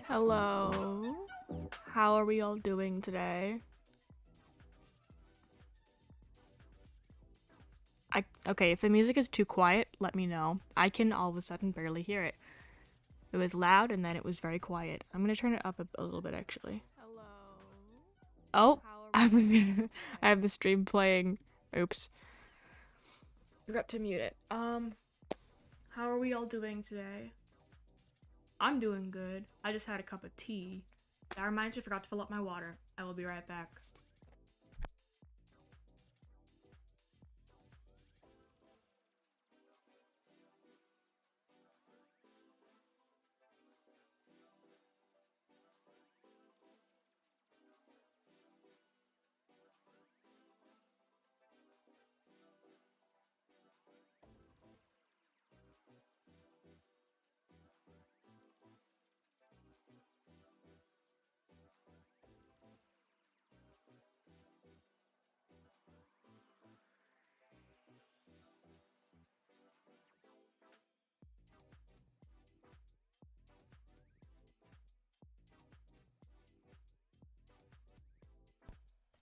Hello. How are we all doing today? Okay, if the music is too quiet, let me know. I can all of a sudden barely hear it. It was loud and then it was very quiet. I'm gonna turn it up a little bit actually. Hello. Oh, I have the stream playing. Oops. Forgot to mute it. How are we all doing today? I'm doing good. I just had a cup of tea. That reminds me, I forgot to fill up my water. I will be right back.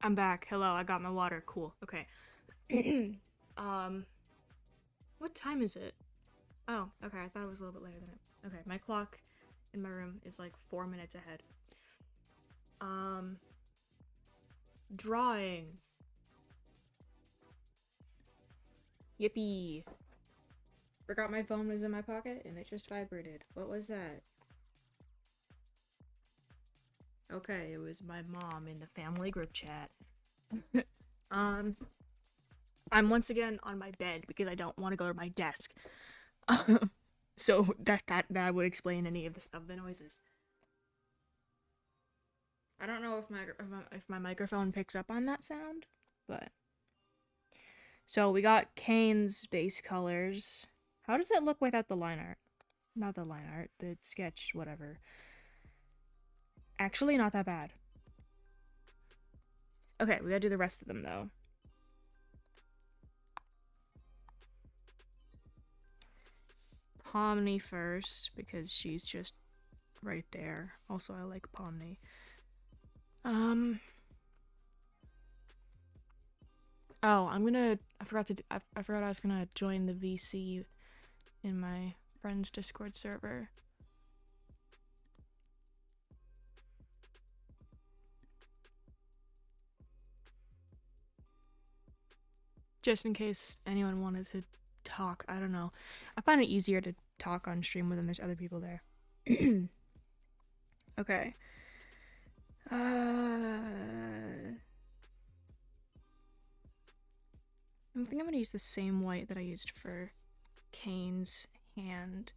I'm back. Hello, I got my water. Cool. Okay. um, what time is it? Oh, okay. I thought it was a little bit later than it. Okay, my clock in my room is like 4 minutes ahead. Drawing. Yippee. Forgot my phone was in my pocket and it just vibrated. What was that? Okay, it was my mom in the family group chat. I'm once again on my bed because I don't want to go to my desk. So that would explain any of the noises. I don't know if my microphone picks up on that sound, but so we got Kane's base colors. How does it look without the line art? Not the line art, the sketch, whatever. Actually, not that bad. Okay, we gotta do the rest of them though. Pomni first, because she's just right there. Also, I like Pomni. Oh, I forgot I was gonna join the VC in my friend's Discord server. Just in case anyone wanted to talk, I don't know. I find it easier to talk on stream when there's other people there. Okay. I think I'm gonna use the same white that I used for Kane's hand.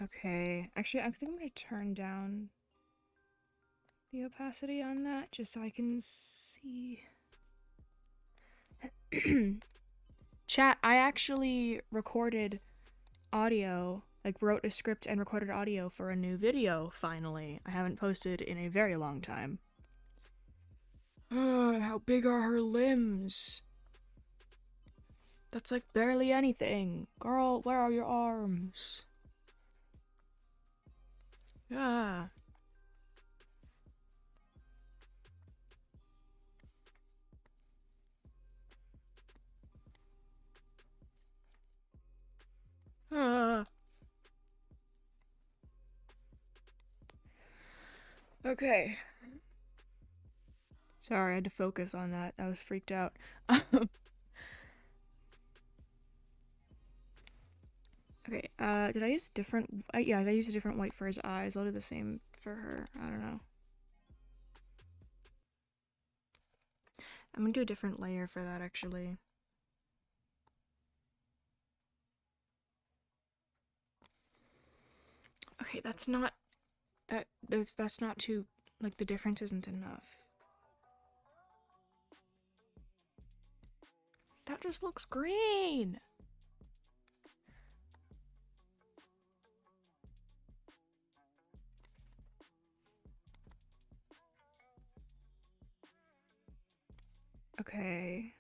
Okay, actually I think I'm gonna turn down the opacity on that just so I can see. Chat, I actually recorded audio, like wrote a script and recorded audio for a new video, finally. I haven't posted in a very long time. How big are her limbs? That's like barely anything. Girl, where are your arms? Ah. Ah. Okay. Sorry, I had to focus on that. I was freaked out. Okay, did I use different? Yeah, I used a different white for his eyes. I'll do the same for her. I don't know. I'm gonna do a different layer for that, actually. Okay, that's not too, like, the difference isn't enough. That just looks green. Okay.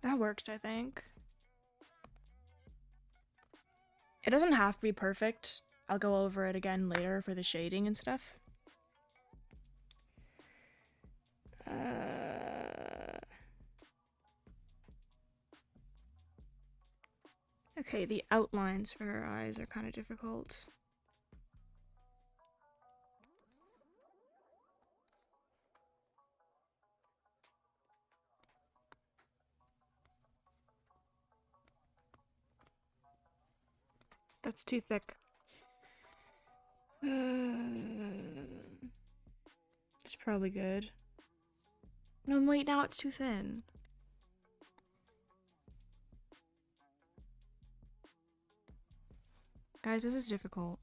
That works, I think. It doesn't have to be perfect. I'll go over it again later for the shading and stuff. Okay, the outlines for her eyes are kind of difficult. That's too thick. It's probably good. No, wait, now it's too thin. Guys, this is difficult.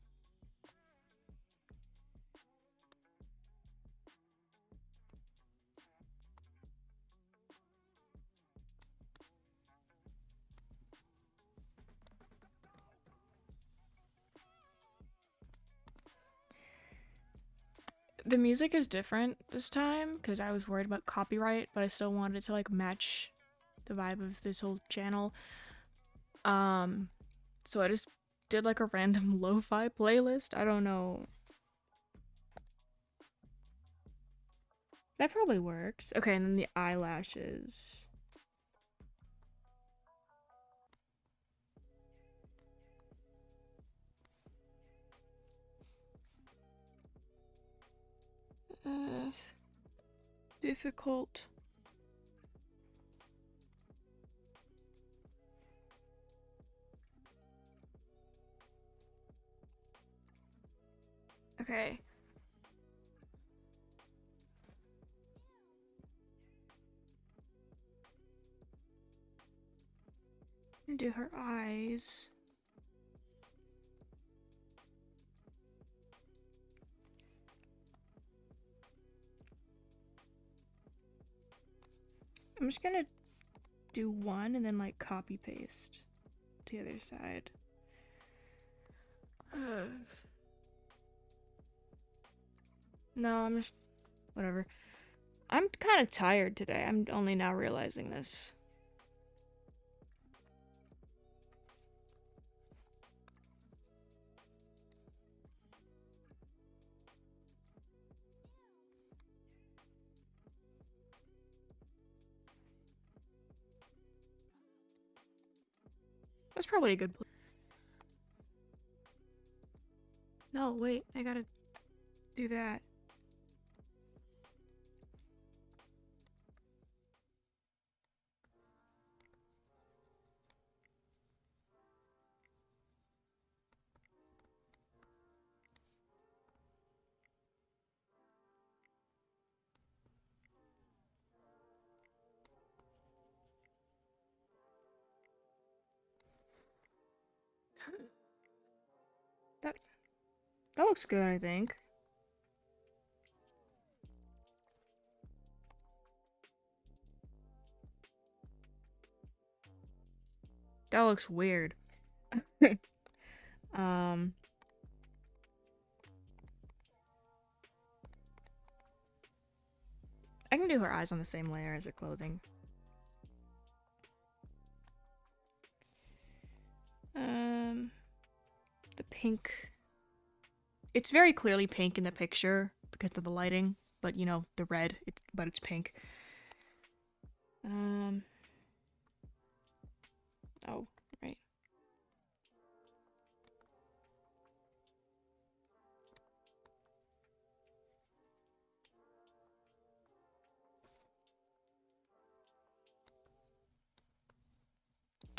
The music is different this time because I was worried about copyright, but I still wanted to like match the vibe of this whole channel. So I just did like a random lo-fi playlist. I don't know. That probably works. Okay, and then the eyelashes. Difficult. Okay. I'm gonna do her eyes. I'm just gonna do one and then like copy paste to the other side. No, I'm just whatever. I'm kind of tired today. I'm only now realizing this. That's probably a good place. No, wait, I gotta do that. That that looks good, I think. That looks weird. um I can do her eyes on the same layer as her clothing. The pink. It's very clearly pink in the picture because of the lighting, but you know, the red, but it's pink. Oh, right.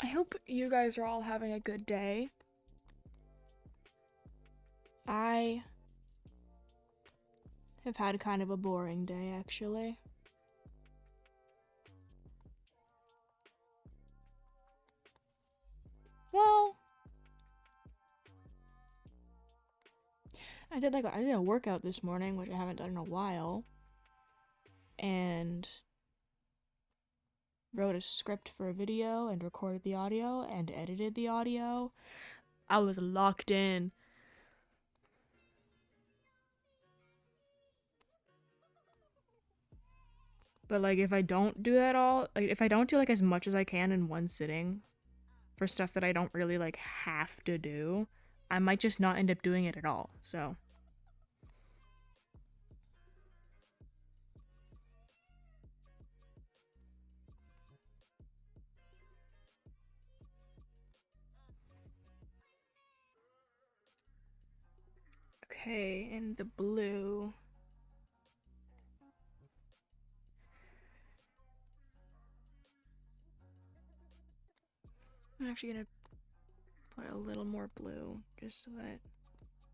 I hope you guys are all having a good day. I have had kind of a boring day, actually. Well, I did a workout this morning, which I haven't done in a while, and wrote a script for a video and recorded the audio and edited the audio. I was locked in. But like if I don't do that all, like if I don't do like as much as I can in one sitting for stuff that I don't really like have to do, I might just not end up doing it at all. So, okay, and the blue. I'm actually gonna put a little more blue just so that it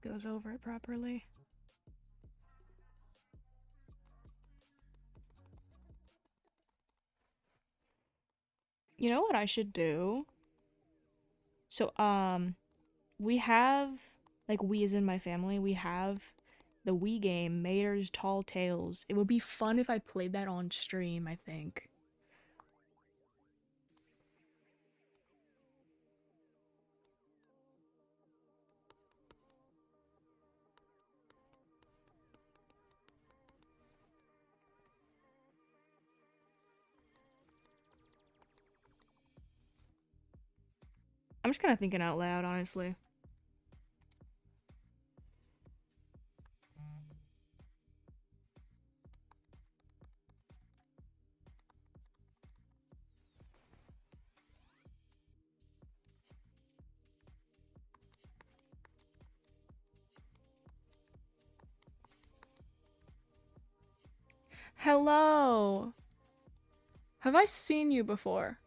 goes over it properly. You know what I should do? So, we have, like, we as in my family, we have the Wii game, Mater's Tall Tales. It would be fun if I played that on stream, I think. I'm just kind of thinking out loud, honestly. Hello! Have I seen you before?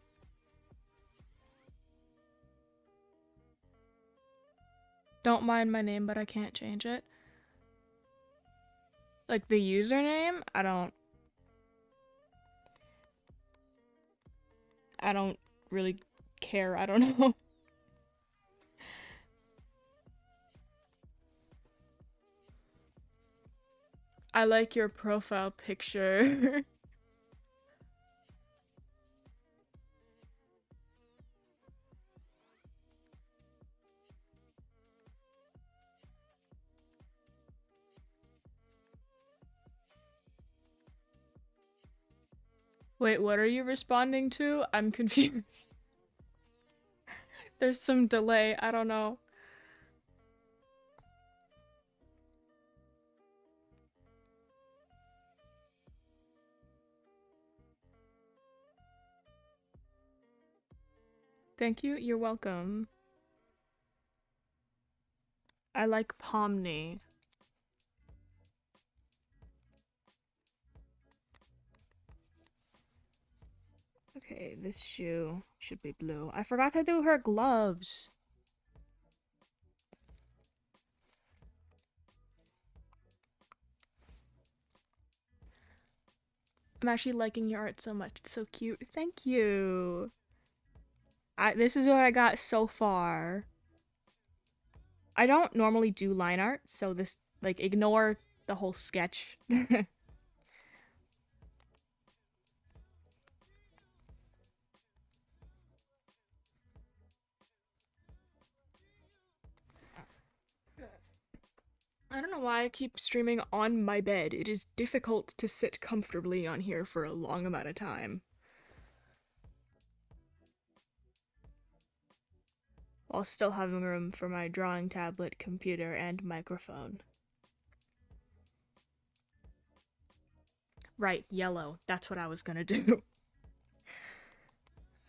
Don't mind my name, but I can't change it. Like, the username? I don't really care. I don't know. I like your profile picture. Wait, what are you responding to? I'm confused. There's some delay. I don't know. Thank you. You're welcome. I like Pomni. Okay, this shoe should be blue. I forgot to do her gloves. I'm actually liking your art so much. It's so cute. Thank you. This is what I got so far. I don't normally do line art, so this, like, ignore the whole sketch. I don't know why I keep streaming on my bed. It is difficult to sit comfortably on here for a long amount of time, while still having room for my drawing tablet, computer, and microphone. Right, yellow. That's what I was gonna do.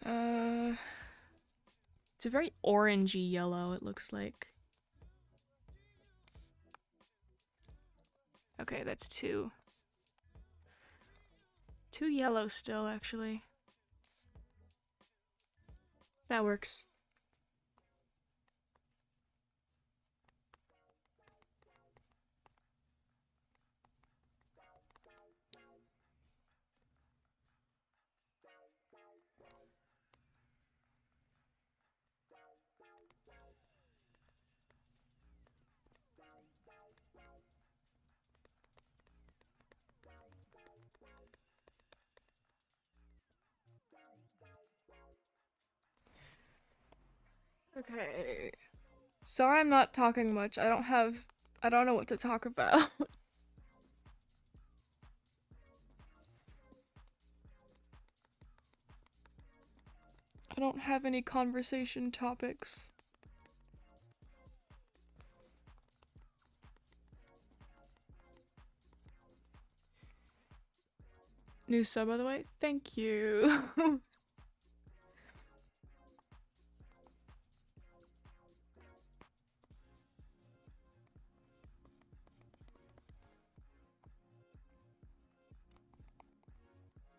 Uh, it's a very orangey yellow, it looks like. Okay, that's two. Two yellow still, actually. That works. Okay. Sorry I'm not talking much. I don't know what to talk about. I don't have any conversation topics. New sub, by the way. Thank you.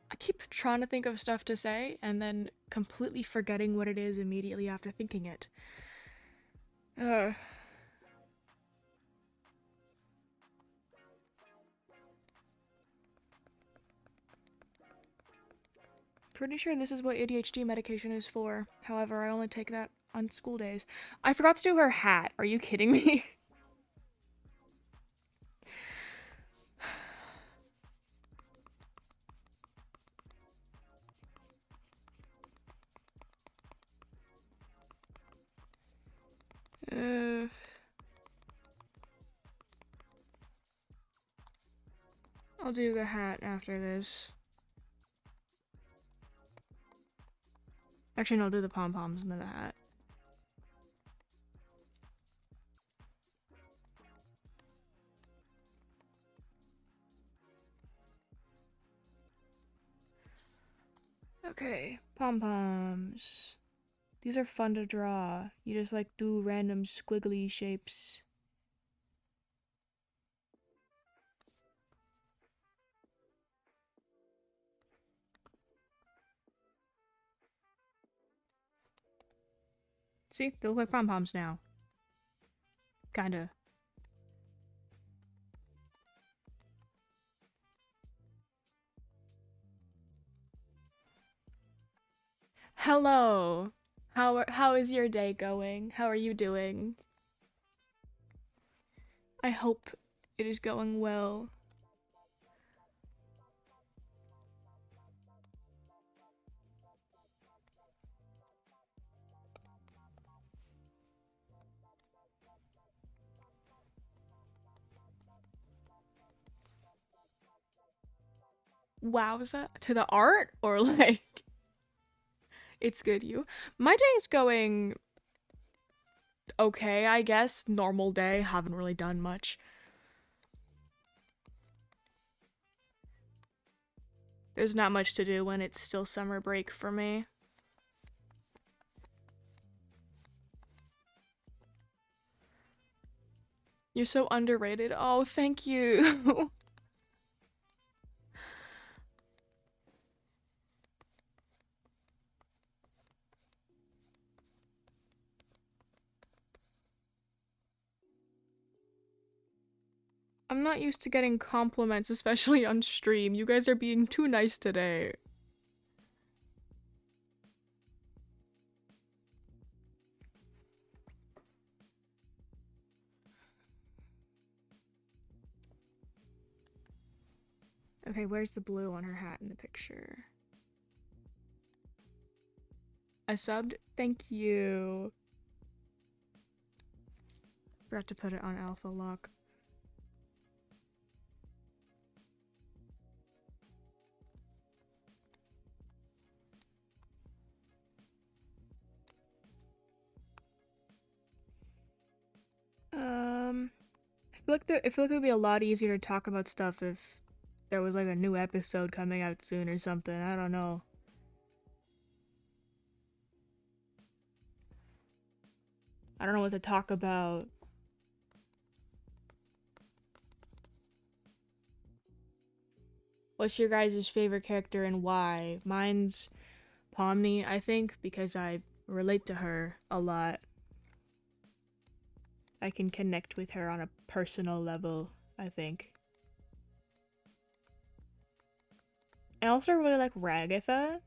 I keep trying to think of stuff to say and then completely forgetting what it is immediately after thinking it. Pretty sure this is what ADHD medication is for. However, I only take that on school days. I forgot to do her hat. Are you kidding me? I'll do the hat after this. Actually, no, I'll do the pom-poms and then the hat. Okay, pom-poms. These are fun to draw. You just like do random squiggly shapes. See, they look like pom-poms now. Kinda. Hello. How is your day going? How are you doing? I hope it is going well. Wowza. To the art? Or like... It's good, you? My day is going... okay, I guess. Normal day. Haven't really done much. There's not much to do when it's still summer break for me. You're so underrated. Oh, thank you. I'm not used to getting compliments, especially on stream. You guys are being too nice today. Okay, where's the blue on her hat in the picture? I subbed? Thank you. Forgot to put it on alpha lock. I feel like it would be a lot easier to talk about stuff if there was like a new episode coming out soon or something. I don't know. I don't know what to talk about. What's your guys' favorite character and why? Mine's Pomni, I think, because I relate to her a lot. I can connect with her on a personal level, I think. I also really like Ragatha.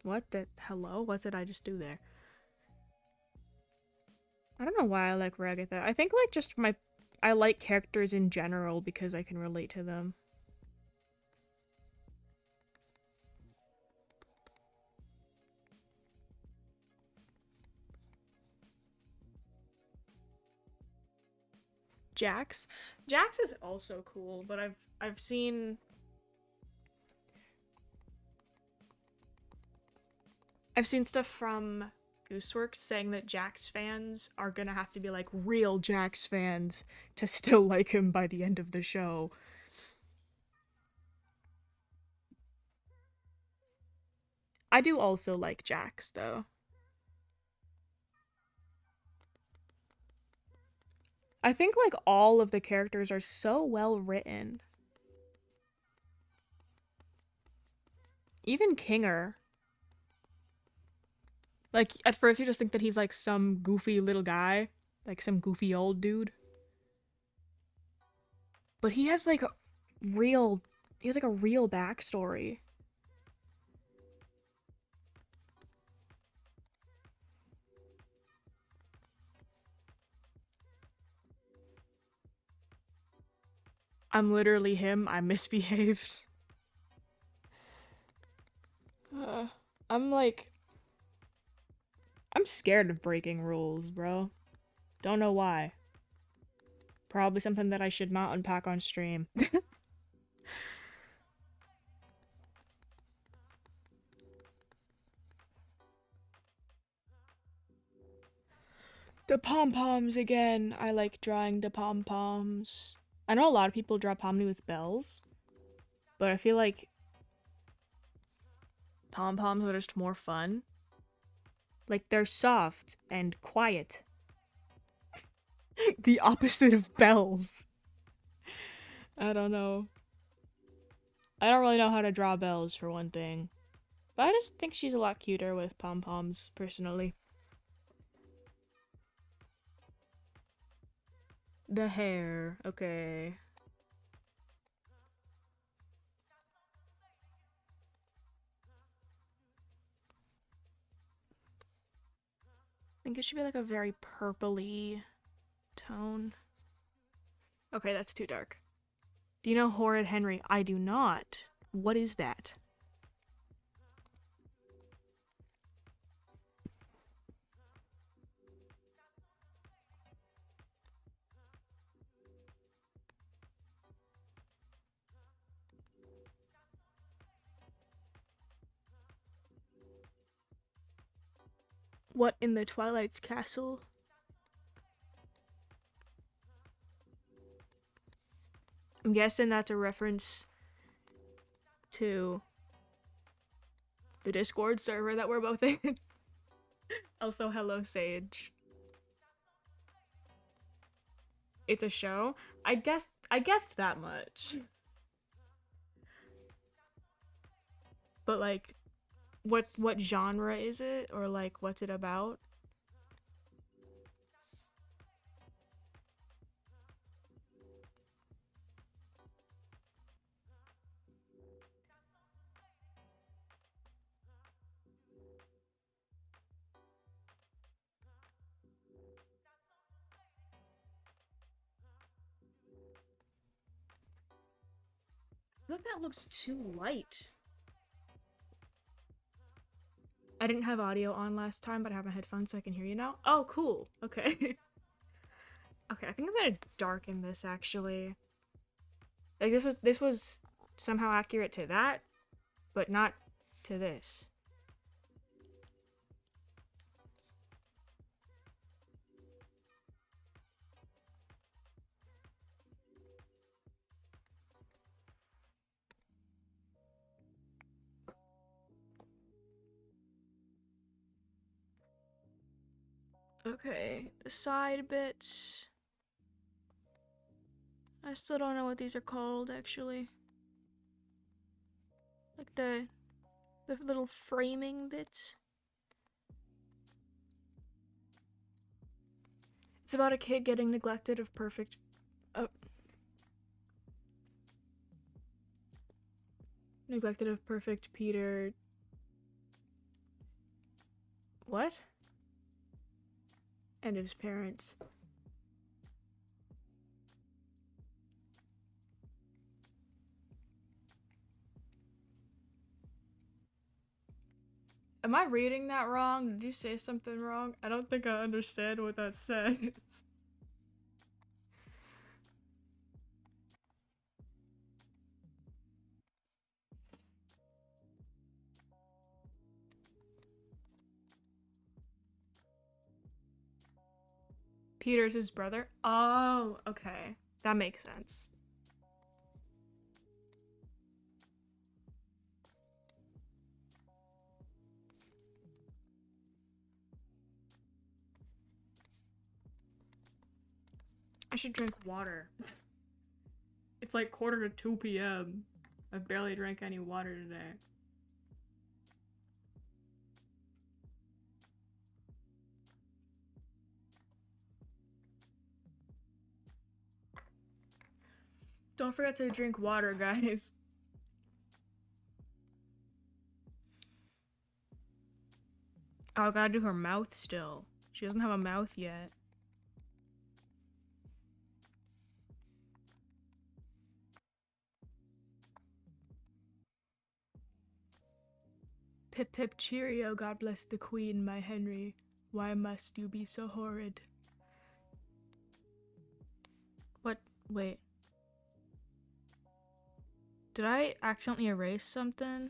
What the hello? What did I just do there? I don't know why I like Ragatha. I think like just I like characters in general because I can relate to them. Jax? Jax is also cool, but I've seen I've seen stuff from Gooseworks saying that Jax fans are gonna have to be like real Jax fans to still like him by the end of the show. I do also like Jax though. I think like all of the characters are so well written. Even Kinger. Like at first you just think that he's like some goofy little guy, like some goofy old dude. But he has like a real he has like a real backstory. I'm literally him. I misbehaved. Uh, I'm like I'm scared of breaking rules, bro. Don't know why. Probably something that I should not unpack on stream. The pom-poms again. I like drawing the pom-poms. I know a lot of people draw pomni with bells, but I feel like pom-poms are just more fun. Like they're soft and quiet. The opposite of bells. I don't know. I don't really know how to draw bells for one thing. But I just think she's a lot cuter with pom-poms, personally. The hair, okay. I think it should be like a very purpley tone. Okay, that's too dark. Do you know Horrid Henry? I do not. What is that? What in the Twilight's castle? I'm guessing that's a reference to the Discord server that we're both in. Also, hello, Sage. It's a show? I guessed that much. But like, what genre is it? Or like, what's it about? I think that looks too light. I didn't have audio on last time, but I have my headphones so I can hear you now. Oh, cool. Okay. Okay, I think I'm gonna darken this actually. Like this was somehow accurate to that, but not to this. Okay, the side bits. I still don't know what these are called actually. Like the little framing bits. It's about a kid getting neglected of perfect neglected of perfect Peter. What? And his parents. Am I reading that wrong? Did you say something wrong? I don't think I understand what that says. Peter's his brother? Oh, okay. That makes sense. I should drink water. It's like 1:45 p.m. I've barely drank any water today. Don't forget to drink water, guys. Oh, I gotta do her mouth still. She doesn't have a mouth yet. Pip pip cheerio, God bless the queen, my Henry. Why must you be so horrid? What? Wait. Did I accidentally erase something?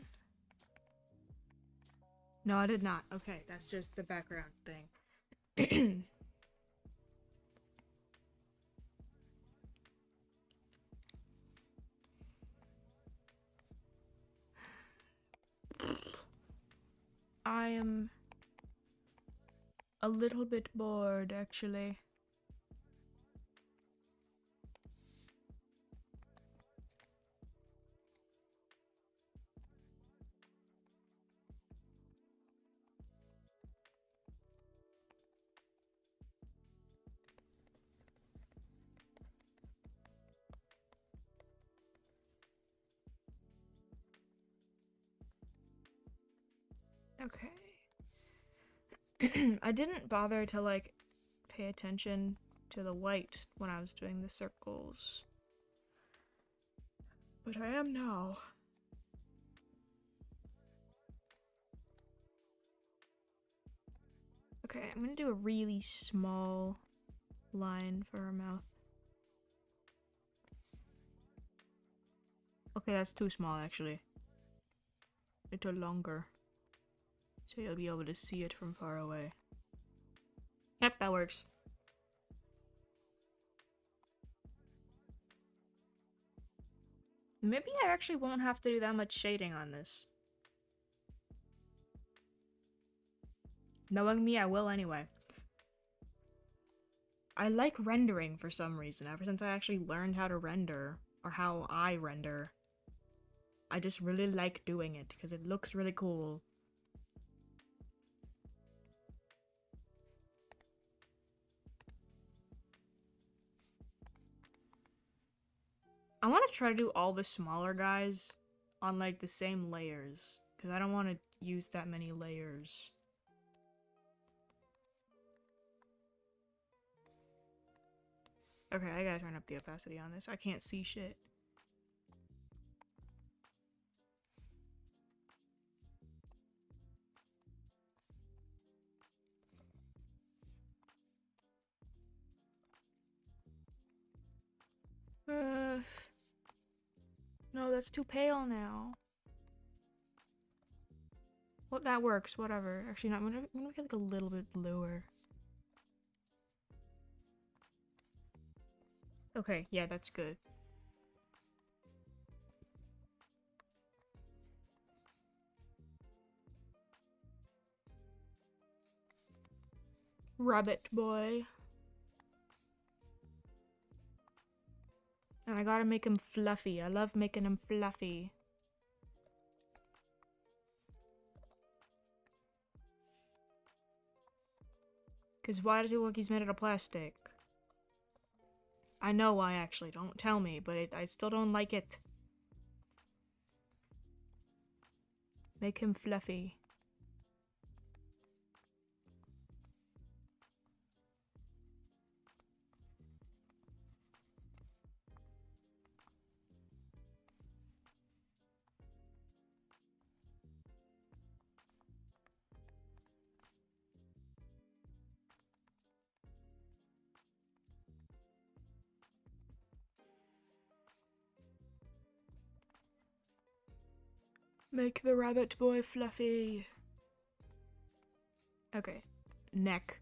No, I did not. Okay, that's just the background thing. I am a little bit bored, actually. Okay. I didn't bother to, like, pay attention to the white when I was doing the circles. But I am now. Okay, I'm gonna do a really small line for her mouth. Okay, that's too small, actually. A little longer. So you'll be able to see it from far away. Yep, that works. Maybe I actually won't have to do that much shading on this. Knowing me, I will anyway. I like rendering for some reason, ever since I actually learned how to render, or how I render. I just really like doing it, because it looks really cool. I want to try to do all the smaller guys on, like, the same layers, because I don't want to use that many layers. Okay, I gotta turn up the opacity on this. I can't see shit. No, that's too pale now. Well, that works, whatever. Actually, no, I'm gonna make it like a little bit bluer. Okay, yeah, that's good. Rabbit boy. And I gotta make him fluffy. I love making him fluffy. Because why does he look like he's made out of plastic? I know why, actually. Don't tell me, but I still don't like it. Make him fluffy. Make the rabbit boy fluffy. Okay. Neck.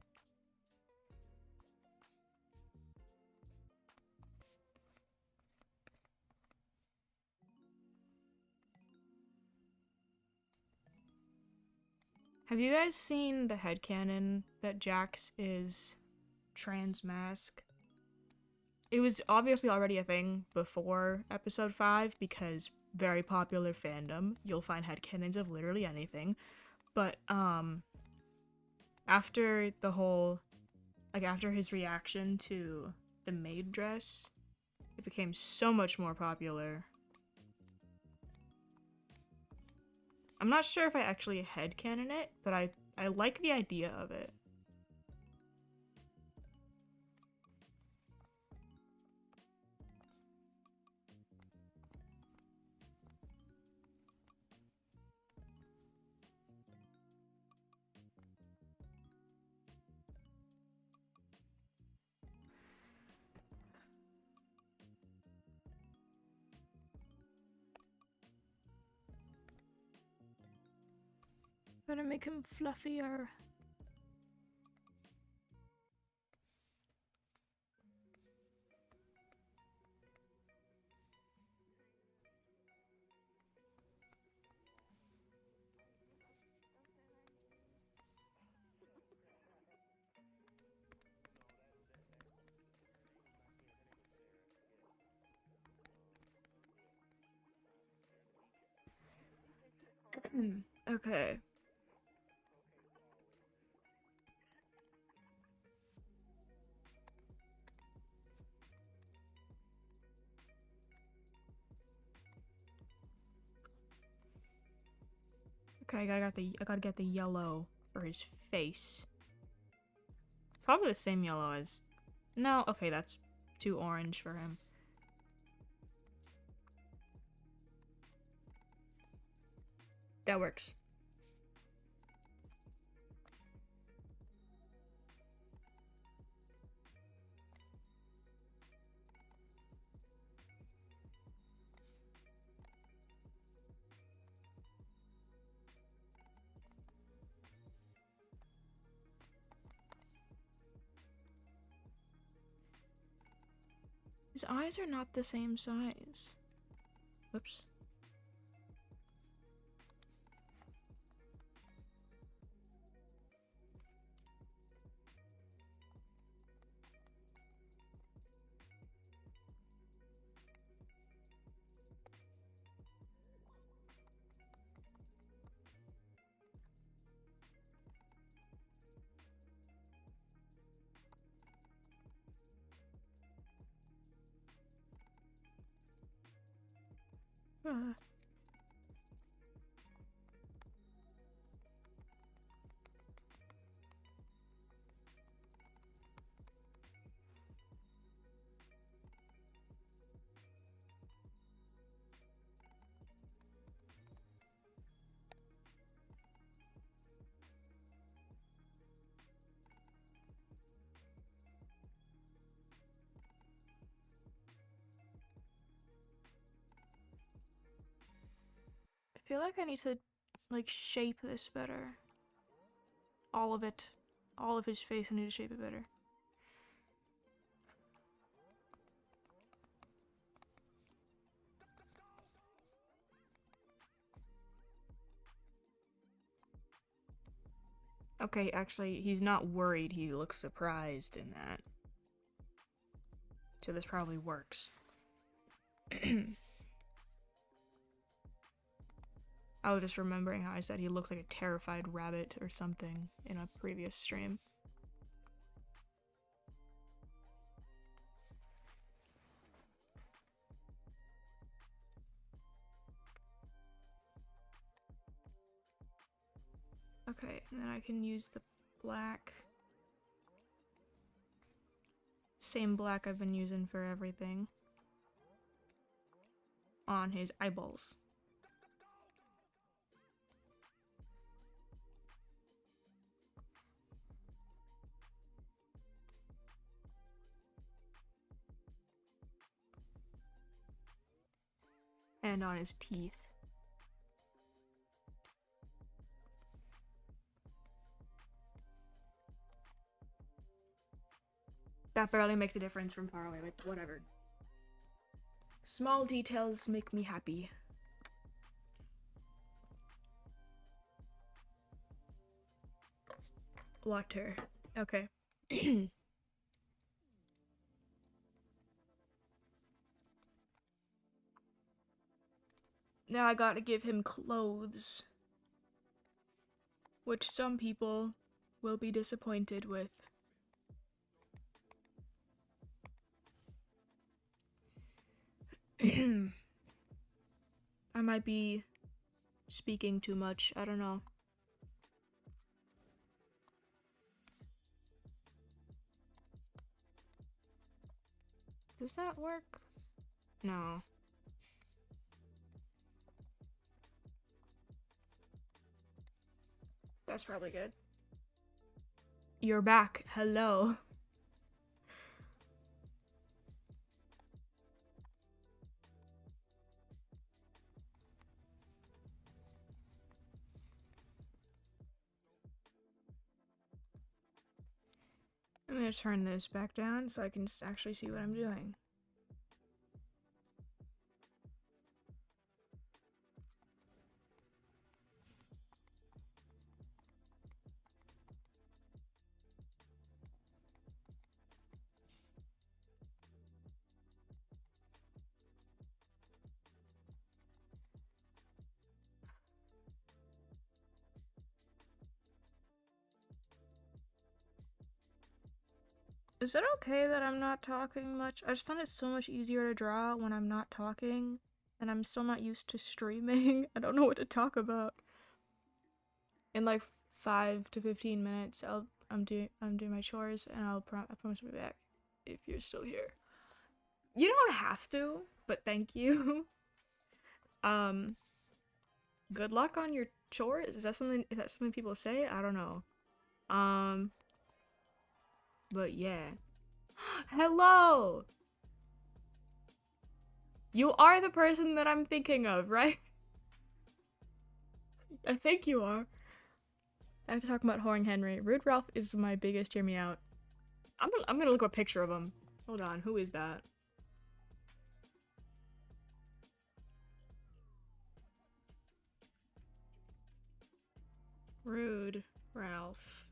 Have you guys seen the headcanon that Jax is trans mask? It was obviously already a thing before episode 5 because very popular fandom. You'll find headcanons of literally anything. But after the whole, like after his reaction to the maid dress, it became so much more popular. I'm not sure if I actually headcanon it, but I like the idea of it. Gotta make him fluffier. Okay. Okay, I gotta get the yellow for his face. Probably the same yellow as... No, okay, that's too orange for him. That works. His eyes are not the same size. Whoops. I feel like I need to, like, shape this better. All of it. All of his face, I need to shape it better. Okay, actually, he's not worried. He looks surprised in that. So this probably works. I was just remembering how I said he looked like a terrified rabbit or something in a previous stream. Okay, and then I can use the black. Same black I've been using for everything. On his eyeballs. And on his teeth. That barely makes a difference from far away, but whatever. Small details make me happy. Water. Okay. Now I gotta give him clothes, which some people will be disappointed with. I might be speaking too much. I don't know. Does that work? No. That's probably good. You're back. Hello. I'm gonna turn this back down so I can actually see what I'm doing. Is it okay that I'm not talking much? I just find it so much easier to draw when I'm not talking, and I'm still not used to streaming. I don't know what to talk about. In like 5 to 15 minutes, I'm doing my chores, and I promise to be back if you're still here. You don't have to, but thank you. Good luck on your chores. Is that something people say? I don't know. But yeah. Hello! You are the person that I'm thinking of, right? I think you are. I have to talk about Whoring Henry. Rude Ralph is my biggest hear me out. I'm gonna look up a picture of him. Hold on, who is that? Rude Ralph.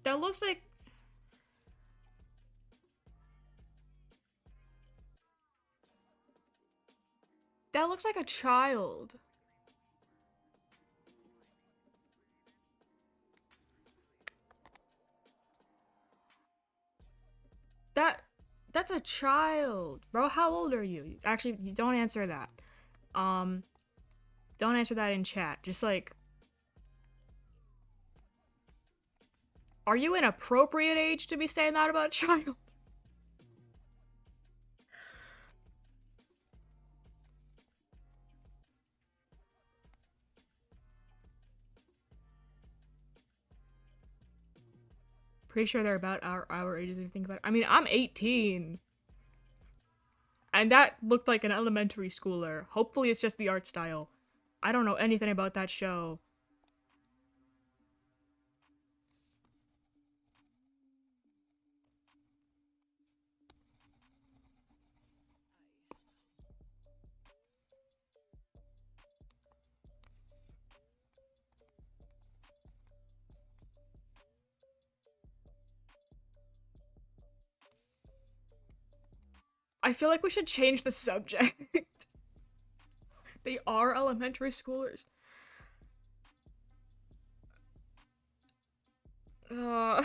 That looks like... That looks like a child. That's a child. Bro, how old are you? Actually, you don't answer that. Don't answer that in chat. Just like... Are you an appropriate age to be saying that about a child? Pretty sure they're about our ages if you think about it. I mean, I'm 18. And that looked like an elementary schooler. Hopefully it's just the art style. I don't know anything about that show. I feel like we should change the subject. They are elementary schoolers. Uh...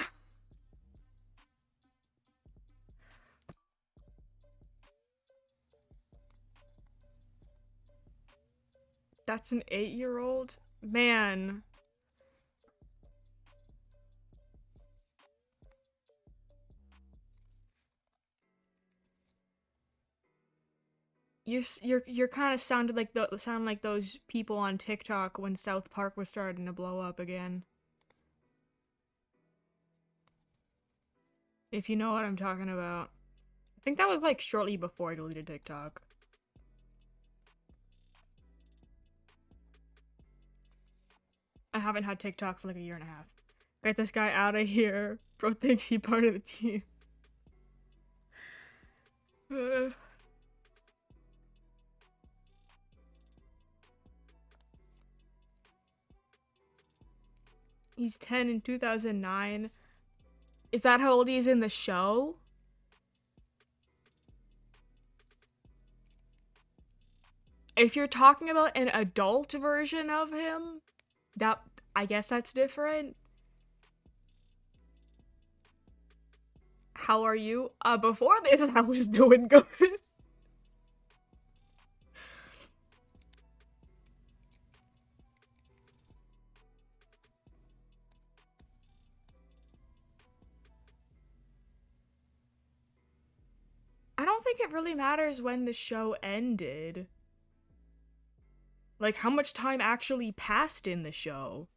That's an 8-year-old? Man. You're kind of sound like those people on TikTok when South Park was starting to blow up again. If you know what I'm talking about. I think that was like shortly before I deleted TikTok. I haven't had TikTok for like a year and a half. Get this guy out of here. Bro thinks he part of the team. He's 10 in 2009. Is that how old he is in the show? If you're talking about an adult version of him, that I guess that's different. How are you? Before this, I was doing good. I don't think it really matters when the show ended. Like, how much time actually passed in the show?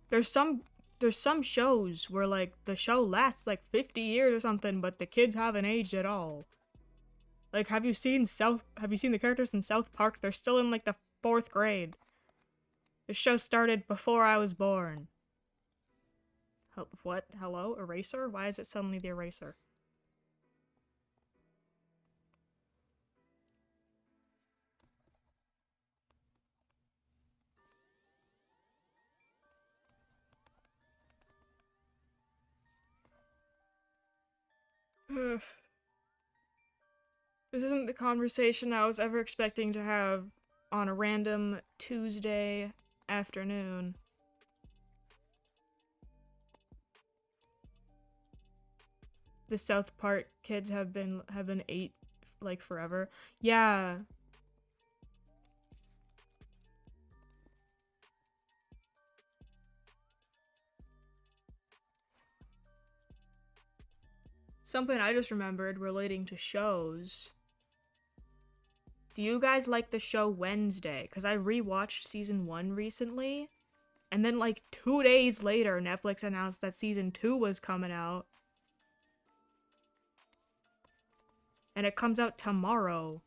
There's some shows where like the show lasts like 50 years or something, but the kids haven't aged at all. Like, have you seen the characters in South Park? They're still in like the 4th grade. The show started before I was born. What? Hello? Eraser? Why is it suddenly the eraser? This isn't the conversation I was ever expecting to have on a random Tuesday afternoon. The South Park kids have been 8 like forever. Yeah. Something I just remembered relating to shows. Do you guys like the show Wednesday? Because I rewatched season 1 recently, and then like 2 days later, Netflix announced that season 2 was coming out. And it comes out tomorrow.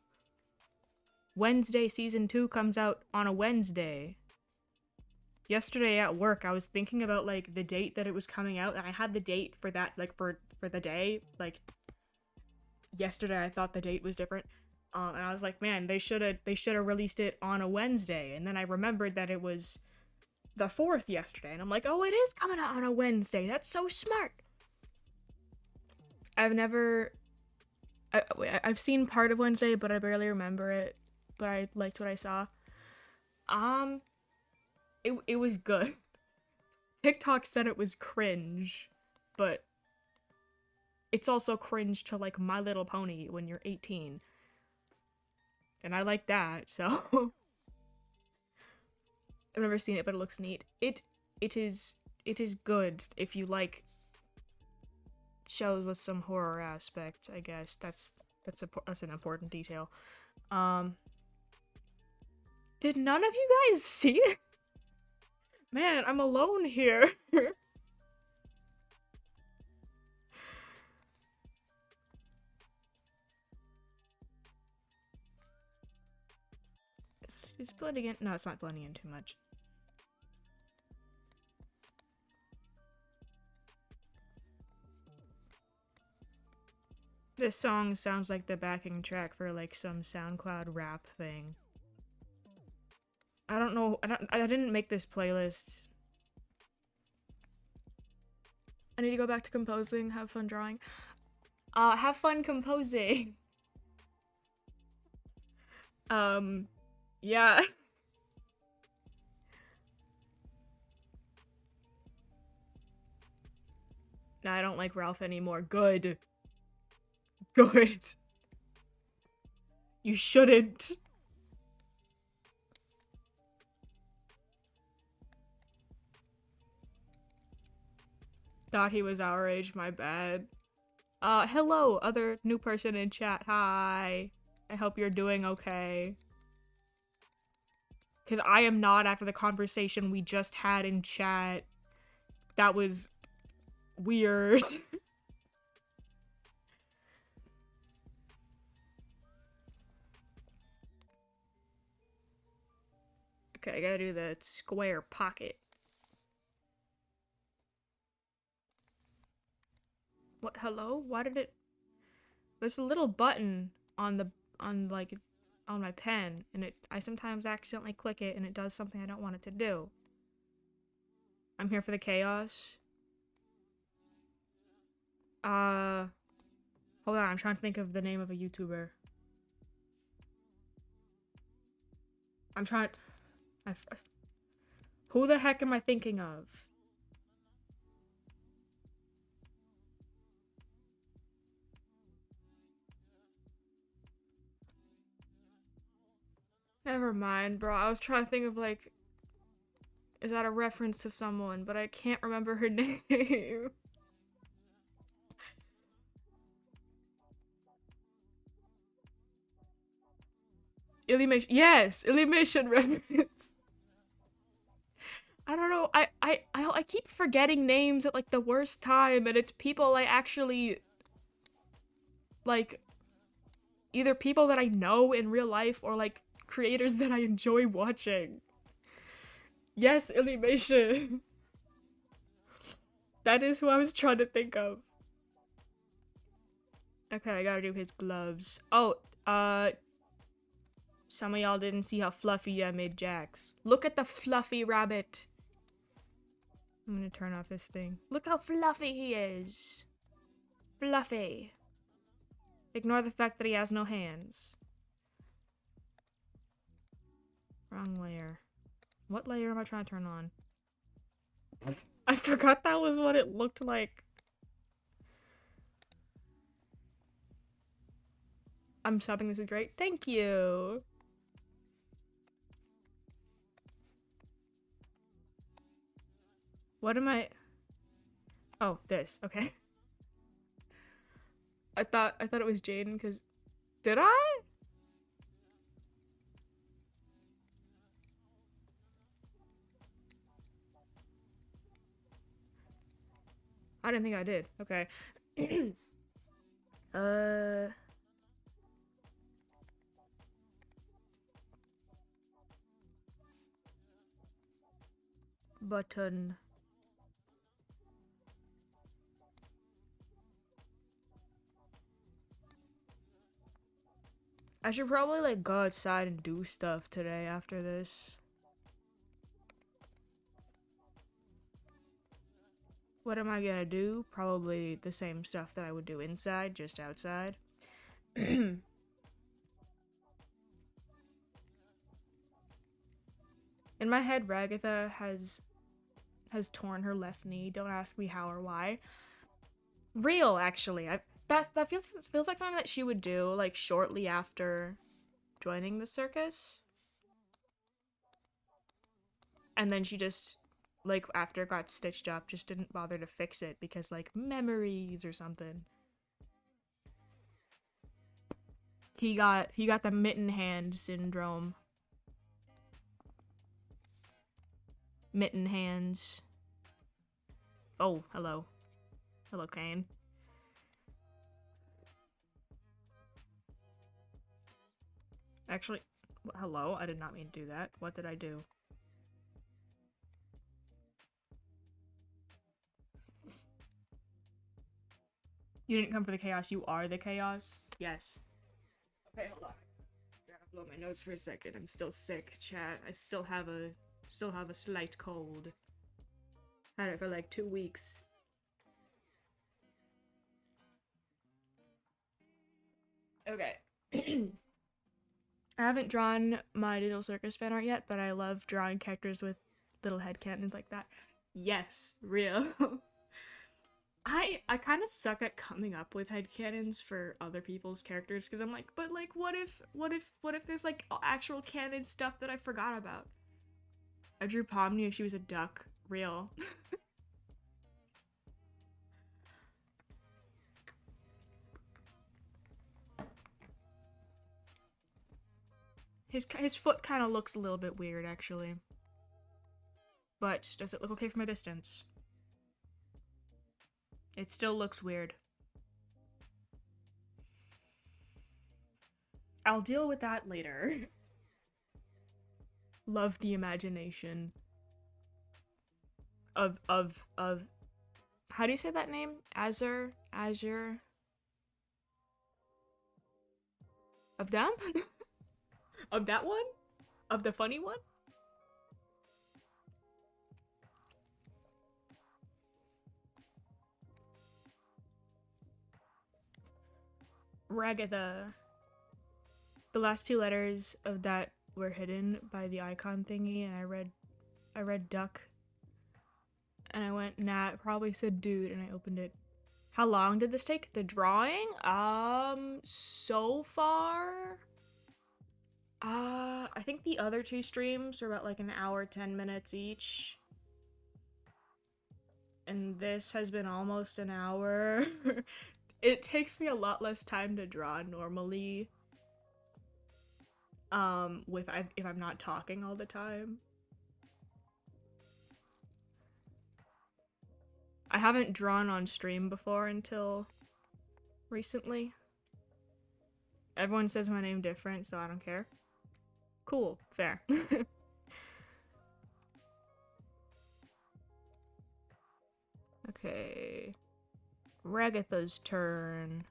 Wednesday season 2 comes out on a Wednesday. Yesterday at work, I was thinking about like the date that it was coming out, and I had the date for that, like for the day. Like yesterday, I thought the date was different, and I was like, man, they should have released it on a Wednesday. And then I remembered that it was the 4th yesterday, and I'm like, oh, it is coming out on a Wednesday. That's so smart. I've seen part of Wednesday, but I barely remember it. But I liked what I saw. It was good. TikTok said it was cringe, but it's also cringe to like My Little Pony when you're 18. And I like that, so I've never seen it, but it looks neat. It is good if you like shows with some horror aspect, I guess. That's an important detail. Did none of you guys see it? Man, I'm alone here. Is blending in? No, it's not blending in too much. This song sounds like the backing track for like some SoundCloud rap thing. I don't know. I didn't make this playlist. I need to go back to composing. Have fun drawing. Have fun composing. Yeah. Nah, I don't like Ralph anymore. Good. Good. You shouldn't. Thought he was our age, my bad. Hello, other new person in chat. Hi. I hope you're doing okay. Because I am not after the conversation we just had in chat. That was weird. Okay, I gotta do the square pocket. What? Hello? Why did it? There's a little button on the like on my pen, and I sometimes accidentally click it, and it does something I don't want it to do. I'm here for the chaos. Hold on, I'm trying to think of the name of a YouTuber. I'm trying. Who the heck am I thinking of? Never mind, bro. I was trying to think of like, is that a reference to someone? But I can't remember her name. Illumination. Yes, Illumination reference. I don't know. I keep forgetting names at like the worst time, and it's people I actually like, either people that I know in real life or like creators that I enjoy watching. Yes, Illumination. That is who I was trying to think of. Okay, I gotta do his gloves. Oh, some of y'all didn't see how fluffy I made Jax. Look at the fluffy rabbit. I'm gonna turn off this thing. Look how fluffy he is. Fluffy. Ignore the fact that he has no hands. Wrong layer. What layer am I trying to turn on? I forgot that was what it looked like. I'm subbing, this is great. Thank you. What am I? Oh, this. Okay. I thought it was Jaden because did I? I didn't think I did. Okay. Button. I should probably like go outside and do stuff today after this. What am I gonna do? Probably the same stuff that I would do inside, just outside. In my head, Ragatha has torn her left knee. Don't ask me how or why. Real, actually. That feels like something that she would do like shortly after joining the circus. And then she just like after it got stitched up just didn't bother to fix it because like memories or something. He got the mitten hand syndrome. Mitten hands. Oh, hello. Hello, Kane. Actually, hello? I did not mean to do that. What did I do? You didn't come for the chaos, you are the chaos? Yes. Okay, hold on. I gotta blow my nose for a second. I'm still sick, chat. I still have a slight cold. Had it for like 2 weeks. Okay. I haven't drawn my Digital Circus fan art yet, but I love drawing characters with little headcanons like that. Yes, real. I kind of suck at coming up with headcanons for other people's characters because I'm like, but like, what if there's like actual canon stuff that I forgot about? I drew Pomni if she was a duck. Real. His foot kind of looks a little bit weird, actually. But does it look okay from a distance? It still looks weird. I'll deal with that later. Love the imagination of How do you say that name? Azure? Azure? Of them? Of that one? Of the funny one? Ragatha. The last two letters of that were hidden by the icon thingy, and I read duck. And I went, nah, it probably said dude, and I opened it. How long did this take? The drawing? So far, I think the other two streams were about like an hour, 10 minutes each. And this has been almost an hour. It takes me a lot less time to draw normally. If I'm not talking all the time. I haven't drawn on stream before until recently. Everyone says my name different, so I don't care. Cool, fair. Okay. Ragatha's turn.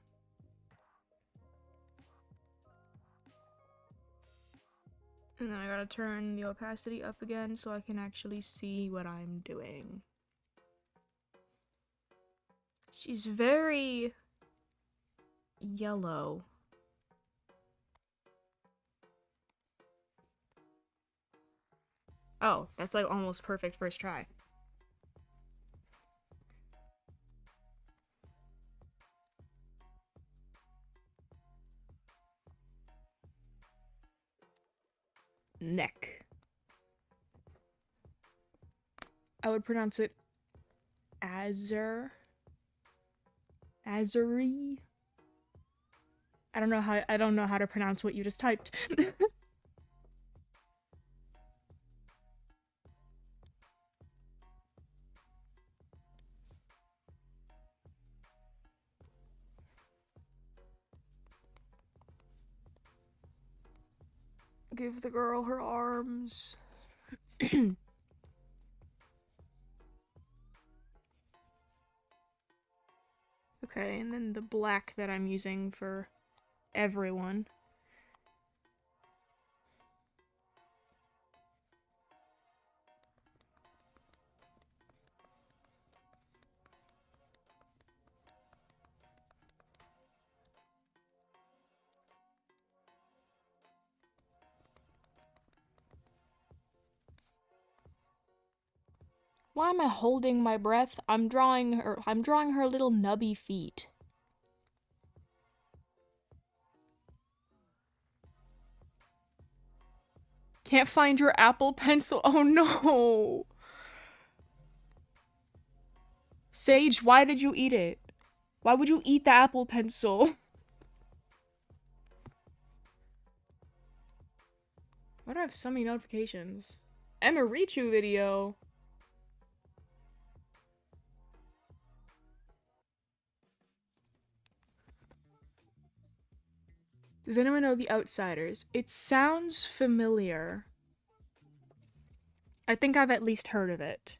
And then I gotta turn the opacity up again so I can actually see what I'm doing. She's very yellow. Oh, that's like almost perfect first try. Neck. I would pronounce it Azure. Azuri. I don't know how to pronounce what you just typed. Give the girl her arms. Okay, and then the black that I'm using for everyone. Why am I holding my breath? I'm drawing her little nubby feet. Can't find your Apple Pencil. Oh no. Sage, why did you eat it? Why would you eat the Apple Pencil? Why do I have so many notifications? Emma Richu video. Does anyone know The Outsiders? It sounds familiar. I think I've at least heard of it.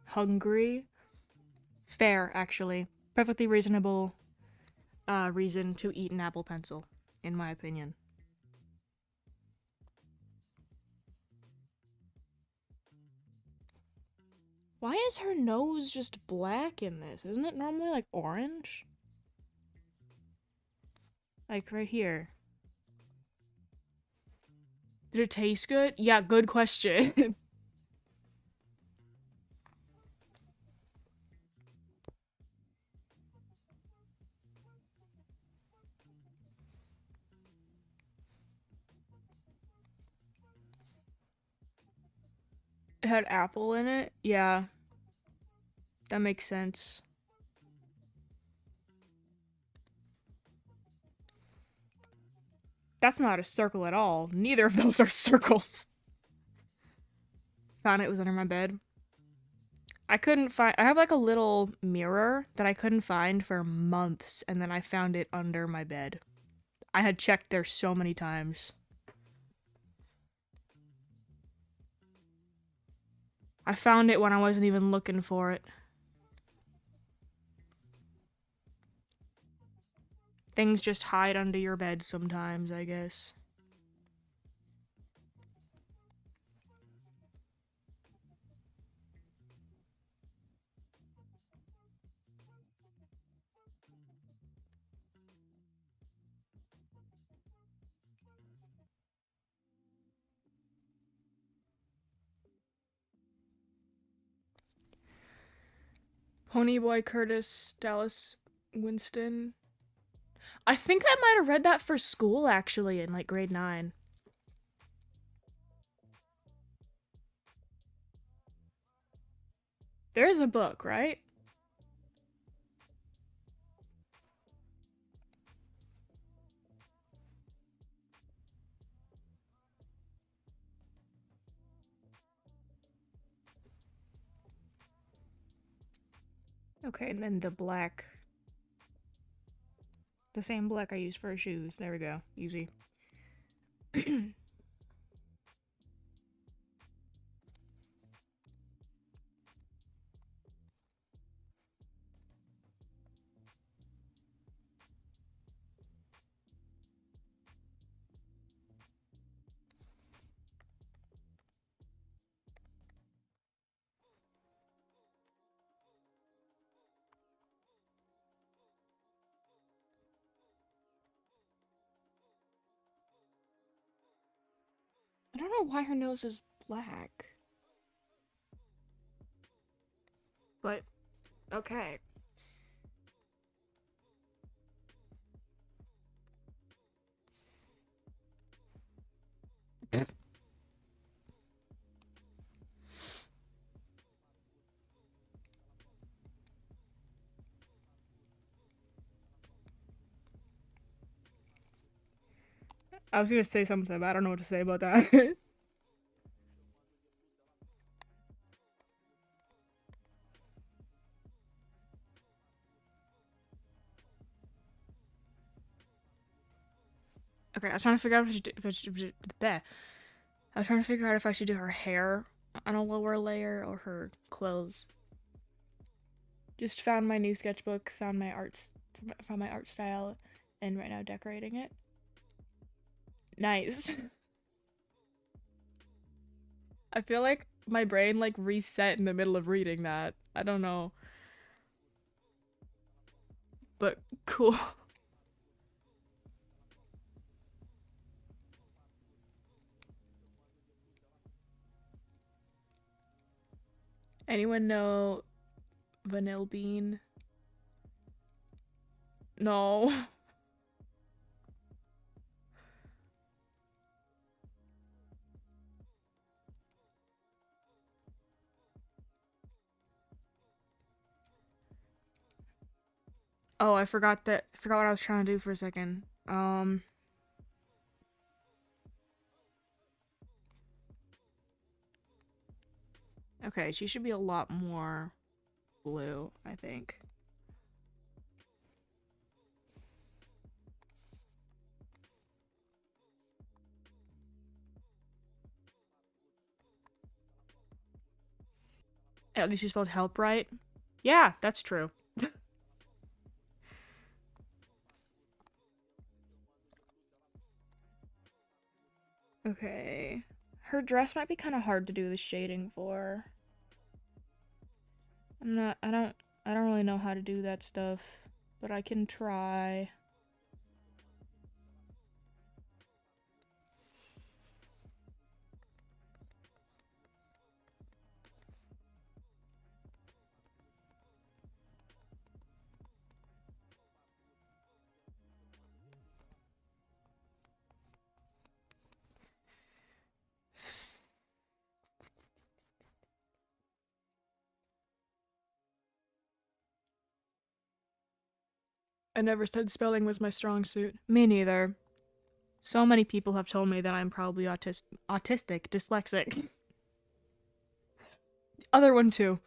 Hungry? Fair, actually. Perfectly reasonable reason to eat an Apple Pencil, in my opinion. Why is her nose just black in this? Isn't it normally like orange? Like right here. Did it taste good? Yeah, good question. It had apple in it? Yeah. That makes sense. That's not a circle at all. Neither of those are circles. Found it was under my bed. I have like a little mirror that I couldn't find for months, and then I found it under my bed. I had checked there so many times. I found it when I wasn't even looking for it. Things just hide under your bed sometimes, I guess. Ponyboy Curtis, Dallas Winston. I think I might have read that for school, actually, in, like, grade 9. There's a book, right? Okay, and then the black. The same black I used for shoes. There we go. Easy. I don't know why her nose is black. But, okay. I was gonna say something, but I don't know what to say about that. Okay, I was trying to figure out if I should do, I was trying to figure out if I should do her hair on a lower layer or her clothes. Just found my new sketchbook, found my art style, and right now decorating it. Nice. I feel like my brain like reset in the middle of reading that. I don't know. But cool. Anyone know Vanilla Bean? No. Oh, I forgot what I was trying to do for a second. Okay, she should be a lot more blue, I think. At least you spelled help right. Yeah, that's true. Okay. Her dress might be kind of hard to do the shading for. I don't really know how to do that stuff, but I can try. I never said spelling was my strong suit. Me neither. So many people have told me that I'm probably autistic, dyslexic. Other one too.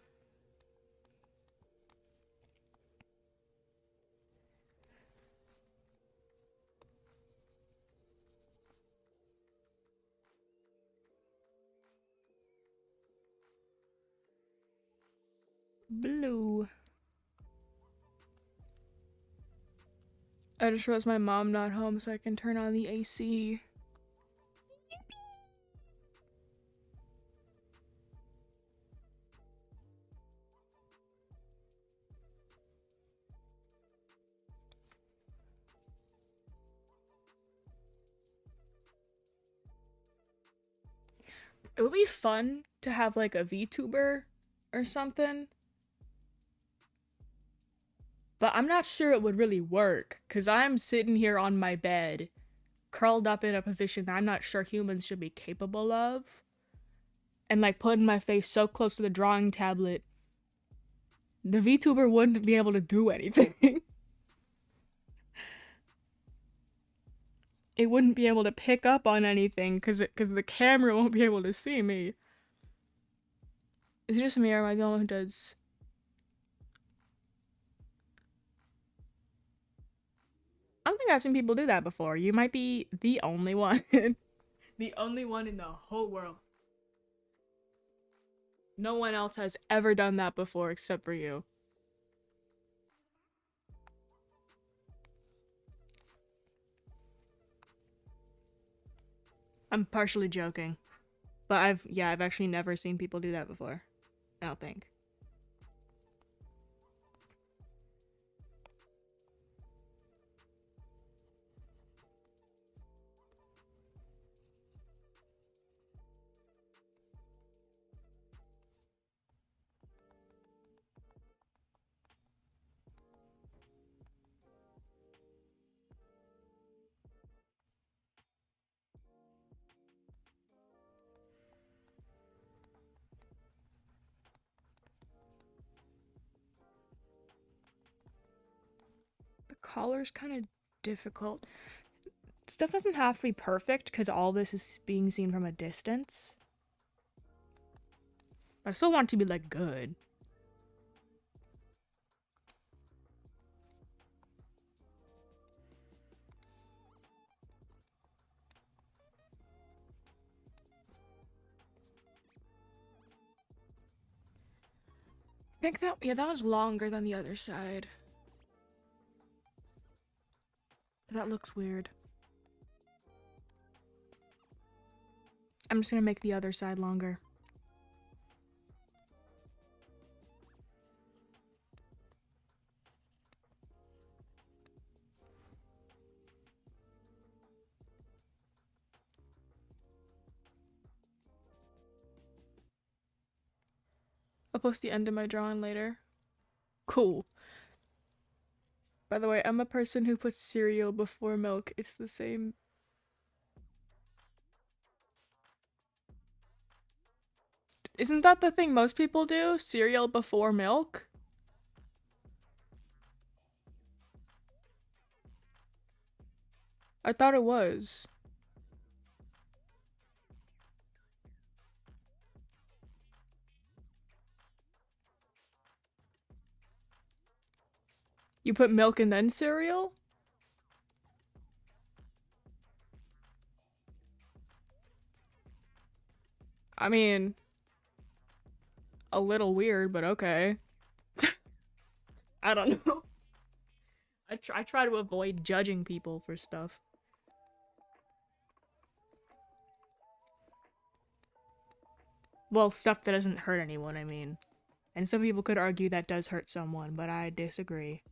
Blue. I just realized my mom not home so I can turn on the AC. It would be fun to have like a VTuber or something. But I'm not sure it would really work, because I'm sitting here on my bed, curled up in a position that I'm not sure humans should be capable of. And like putting my face so close to the drawing tablet, the VTuber wouldn't be able to do anything. It wouldn't be able to pick up on anything because the camera won't be able to see me. Is it just me or am I the only one who does? I don't think I've seen people do that before. You might be the only one. The only one in the whole world. No one else has ever done that before except for you. I'm partially joking. But I've actually never seen people do that before. I don't think. The collar's kind of difficult. Stuff doesn't have to be perfect because all this is being seen from a distance. I still want it to be like good. I think that, yeah, that one's longer than the other side. That looks weird. I'm just gonna make the other side longer. I'll post the end of my drawing later. Cool. By the way, I'm a person who puts cereal before milk. It's the same. Isn't that the thing most people do? Cereal before milk? I thought it was. You put milk and then cereal? I mean, a little weird, but okay. I don't know. I try to avoid judging people for stuff. Well, stuff that doesn't hurt anyone, I mean. And some people could argue that does hurt someone, but I disagree.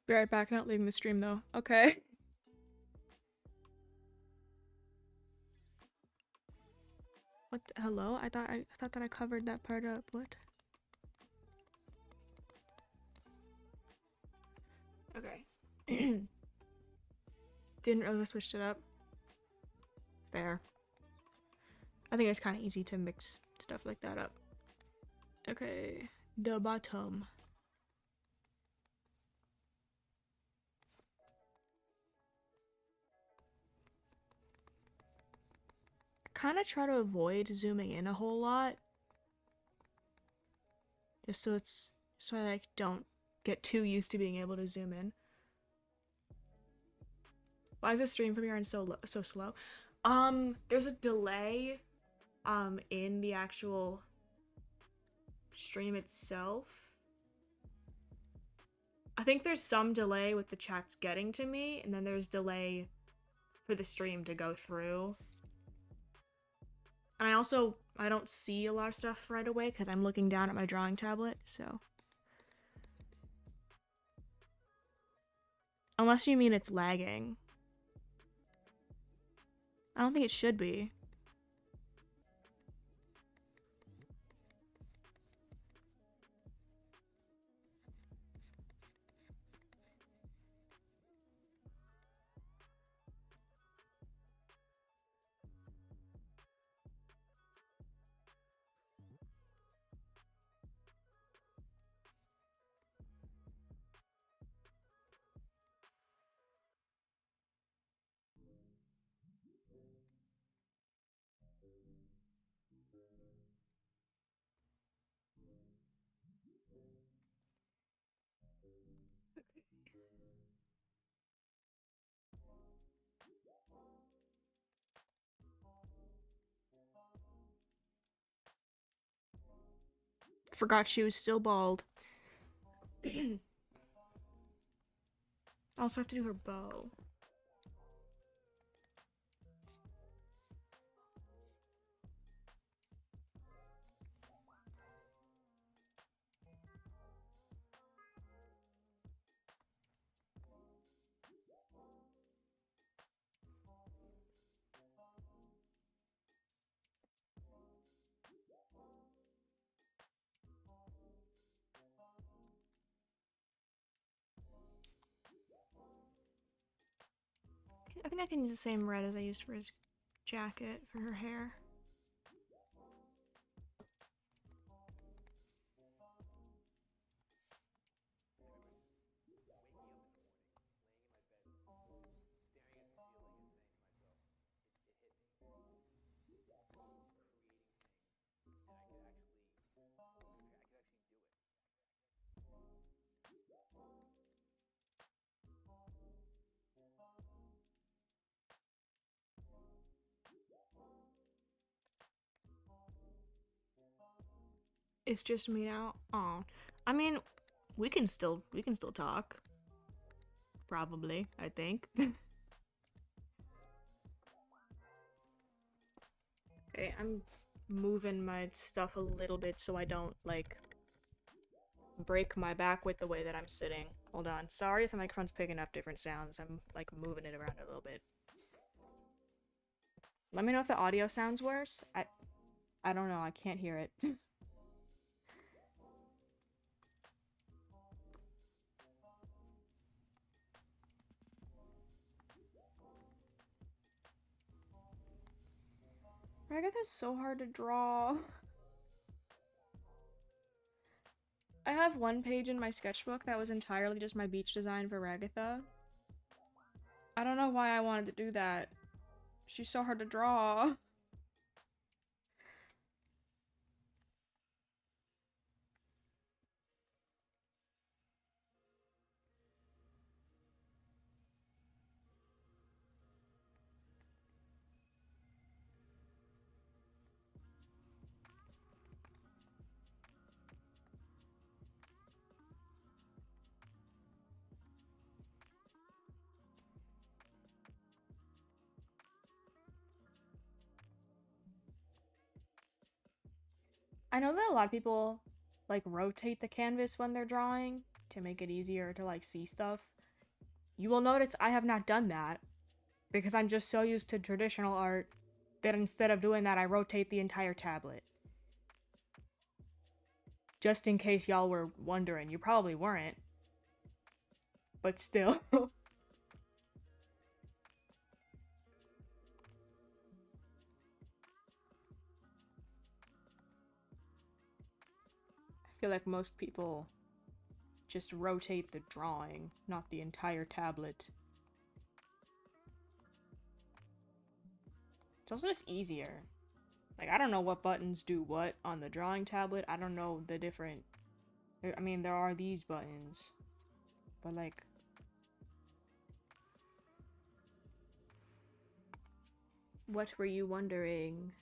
Be right back, not leaving the stream though. Okay. What hello? I thought that I covered that part up. What? Okay. Didn't really switch it up. Fair. I think it's kind of easy to mix stuff like that up. Okay. The bottom. Kind of try to avoid zooming in a whole lot, just so I like don't get too used to being able to zoom in. Why is the stream from your end so slow? There's a delay in the actual stream itself. I think there's some delay with the chats getting to me, and then there's delay for the stream to go through. And I don't see a lot of stuff right away because I'm looking down at my drawing tablet, so. Unless you mean it's lagging. I don't think it should be. Forgot she was still bald. I also have to do her bow. I think I can use the same red as I used for his jacket for her hair. It's just me now. Oh, I mean, we can still talk. Probably, I think. Okay, I'm moving my stuff a little bit so I don't like break my back with the way that I'm sitting. Hold on. Sorry if the microphone's picking up different sounds. I'm like moving it around a little bit. Let me know if the audio sounds worse. I don't know. I can't hear it. Ragatha's so hard to draw. I have one page in my sketchbook that was entirely just my beach design for Ragatha. I don't know why I wanted to do that. She's so hard to draw. I know that a lot of people like rotate the canvas when they're drawing to make it easier to like see stuff. You will notice I have not done that because I'm just so used to traditional art that instead of doing that I rotate the entire tablet. Just in case y'all were wondering. You probably weren't. But still. I feel like most people just rotate the drawing, not the entire tablet. It's also just easier. Like, I don't know what buttons do what on the drawing tablet. I don't know the different... I mean, there are these buttons. But, like... What were you wondering?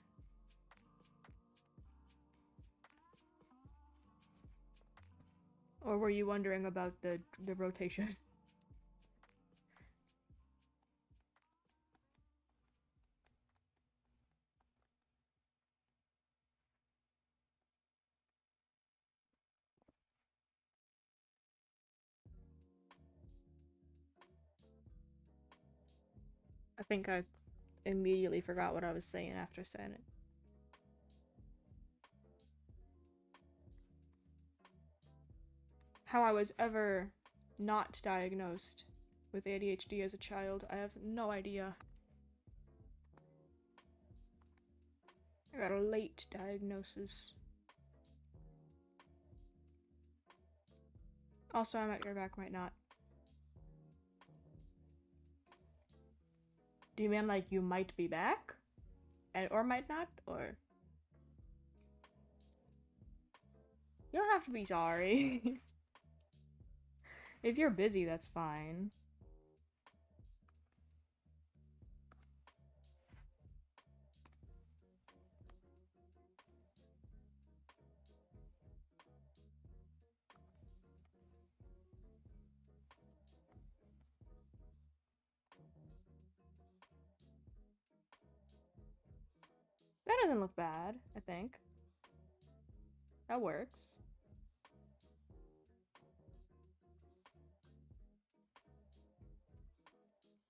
Or were you wondering about the rotation? I think I immediately forgot what I was saying after saying it. How I was ever not diagnosed with ADHD as a child, I have no idea. I got a late diagnosis. Also, I might go back, might not. Do you mean like you might be back? And or might not? Or you don't have to be sorry. If you're busy, that's fine. That doesn't look bad, I think. That works.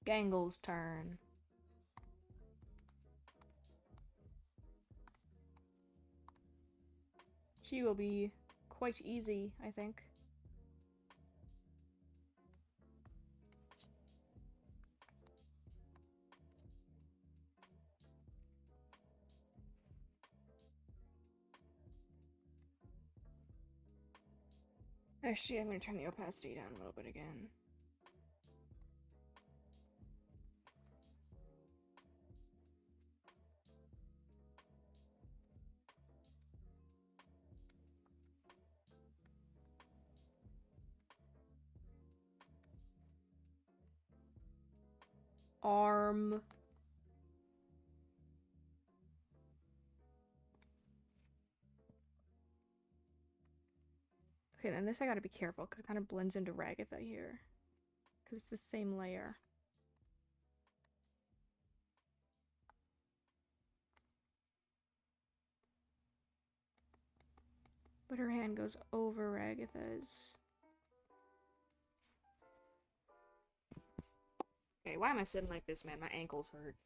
Gangle's turn. She will be quite easy, I think. Actually, I'm gonna turn the opacity down a little bit again. Arm. Okay, then this I gotta be careful because it kind of blends into Ragatha here. Because it's the same layer. But her hand goes over Ragatha's. Okay, why am I sitting like this, man? My ankles hurt.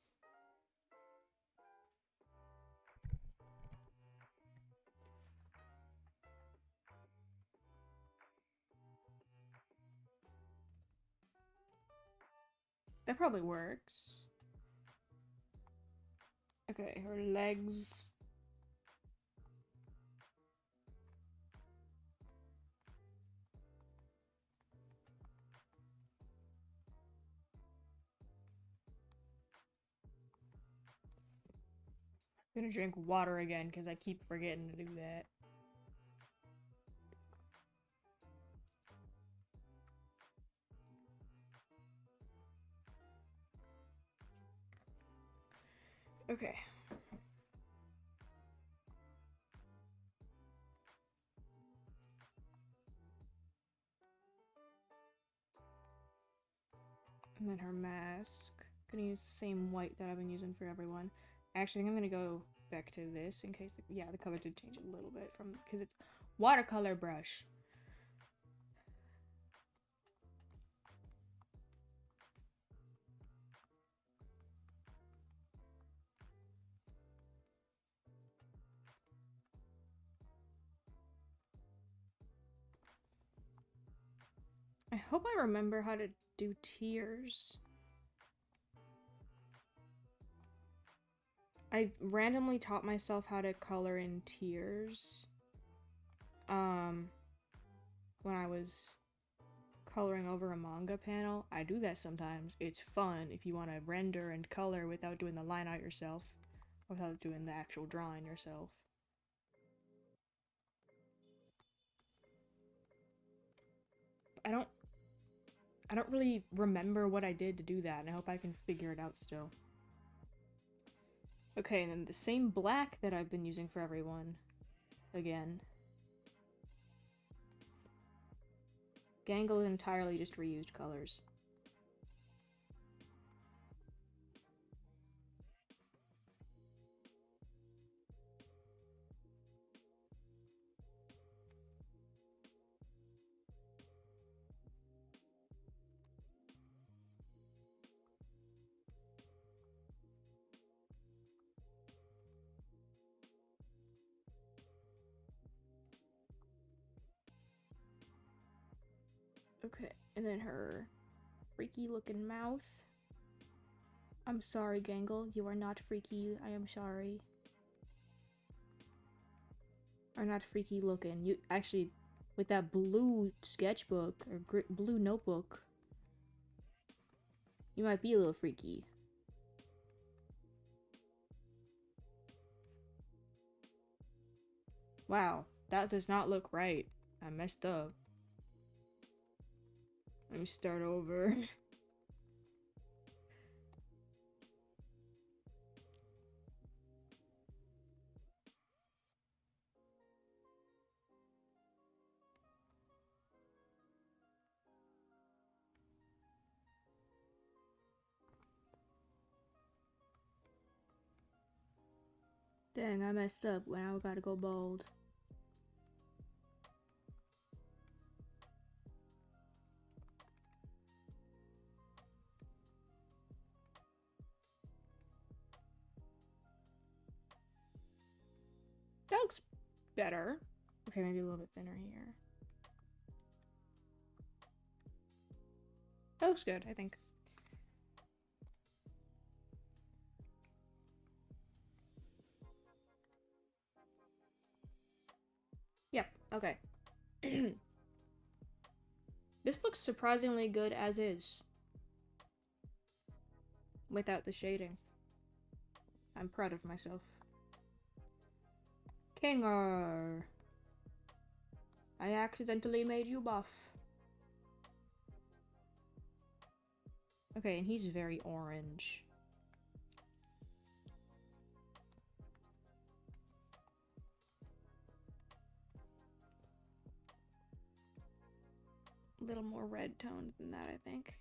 That probably works. Okay, her legs. I'm gonna drink water again because I keep forgetting to do that. Okay. And then her mask. Gonna use the same white that I've been using for everyone. Actually, I think I'm gonna go back to this in case, yeah, the color did change a little bit from, because it's watercolor brush. I hope I remember how to do tears. I randomly taught myself how to color in tears. When I was coloring over a manga panel. I do that sometimes. It's fun if you want to render and color without doing the line art yourself. Without doing the actual drawing yourself. I don't really remember what I did to do that, and I hope I can figure it out still. Okay, and then the same black that I've been using for everyone. Again. Gangle entirely just reused colors. Okay, and then her freaky looking mouth. I'm sorry, Gangle. You are not freaky. I am sorry. Are not freaky looking. You actually, with that blue sketchbook or blue notebook, you might be a little freaky. Wow, that does not look right. I messed up. Let me start over. Dang, I messed up. Now I gotta go bold. That looks better. Okay, maybe a little bit thinner here. That looks good, I think. Yep, okay. This looks surprisingly good as is. Without the shading. I'm proud of myself. Kinger! I accidentally made you buff. Okay, and he's very orange. A little more red toned than that, I think.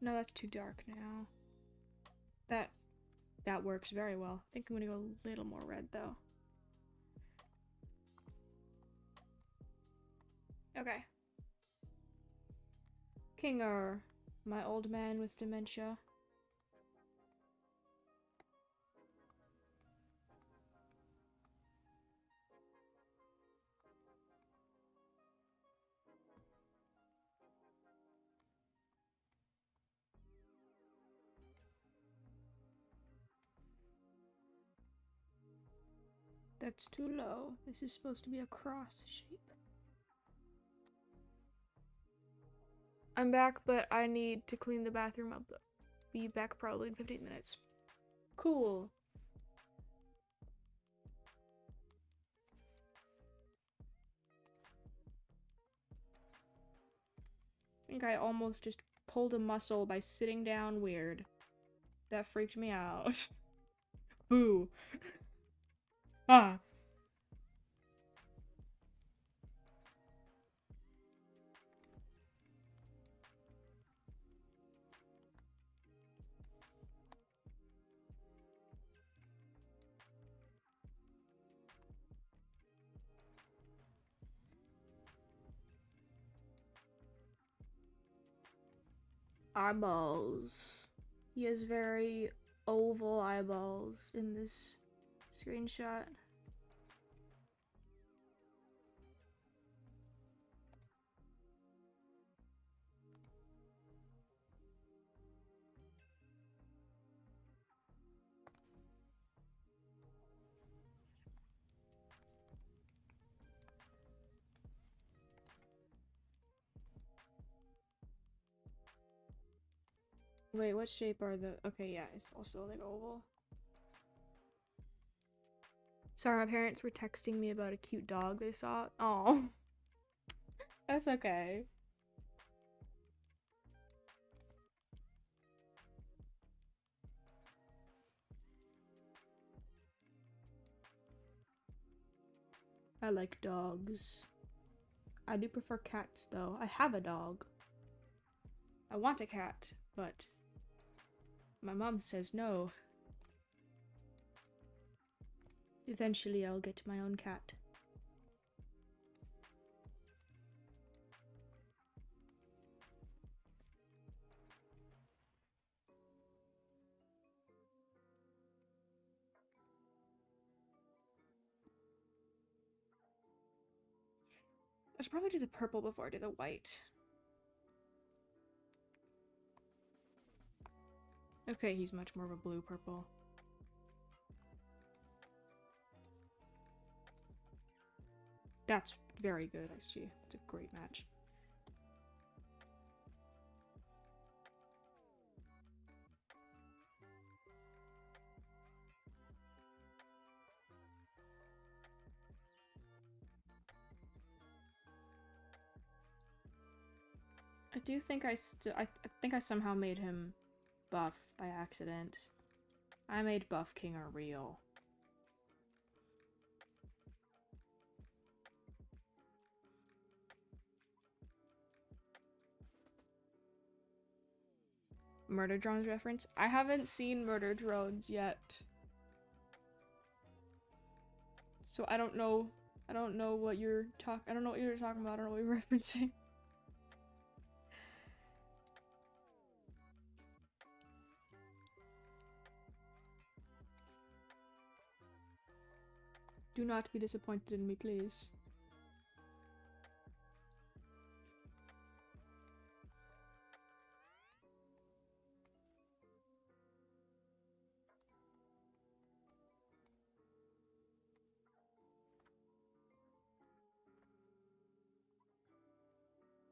No, that's too dark now. That works very well. I think I'm gonna go a little more red though. Okay. Kinger, my old man with dementia. That's too low. This is supposed to be a cross shape. I'm back, but I need to clean the bathroom up. Be back probably in 15 minutes. Cool. I think I almost just pulled a muscle by sitting down weird. That freaked me out. Boo. Ah. Eyeballs. He has very oval eyeballs in this screenshot. Wait, what shape are the... Okay, yeah, it's also like oval. Sorry, my parents were texting me about a cute dog they saw. Oh, that's okay. I like dogs. I do prefer cats though. I have a dog. I want a cat, but my mom says no. Eventually I'll get my own cat. I should probably do the purple before I do the white. Okay, he's much more of a blue-purple. That's very good, actually. It's a great match. I do think I think I somehow made him buff by accident. I made Buff King a real. Murder Drones reference? I haven't seen Murder Drones yet. So I don't know what you're I don't know what you're talking about. I don't know what you're referencing. Do not be disappointed in me, please.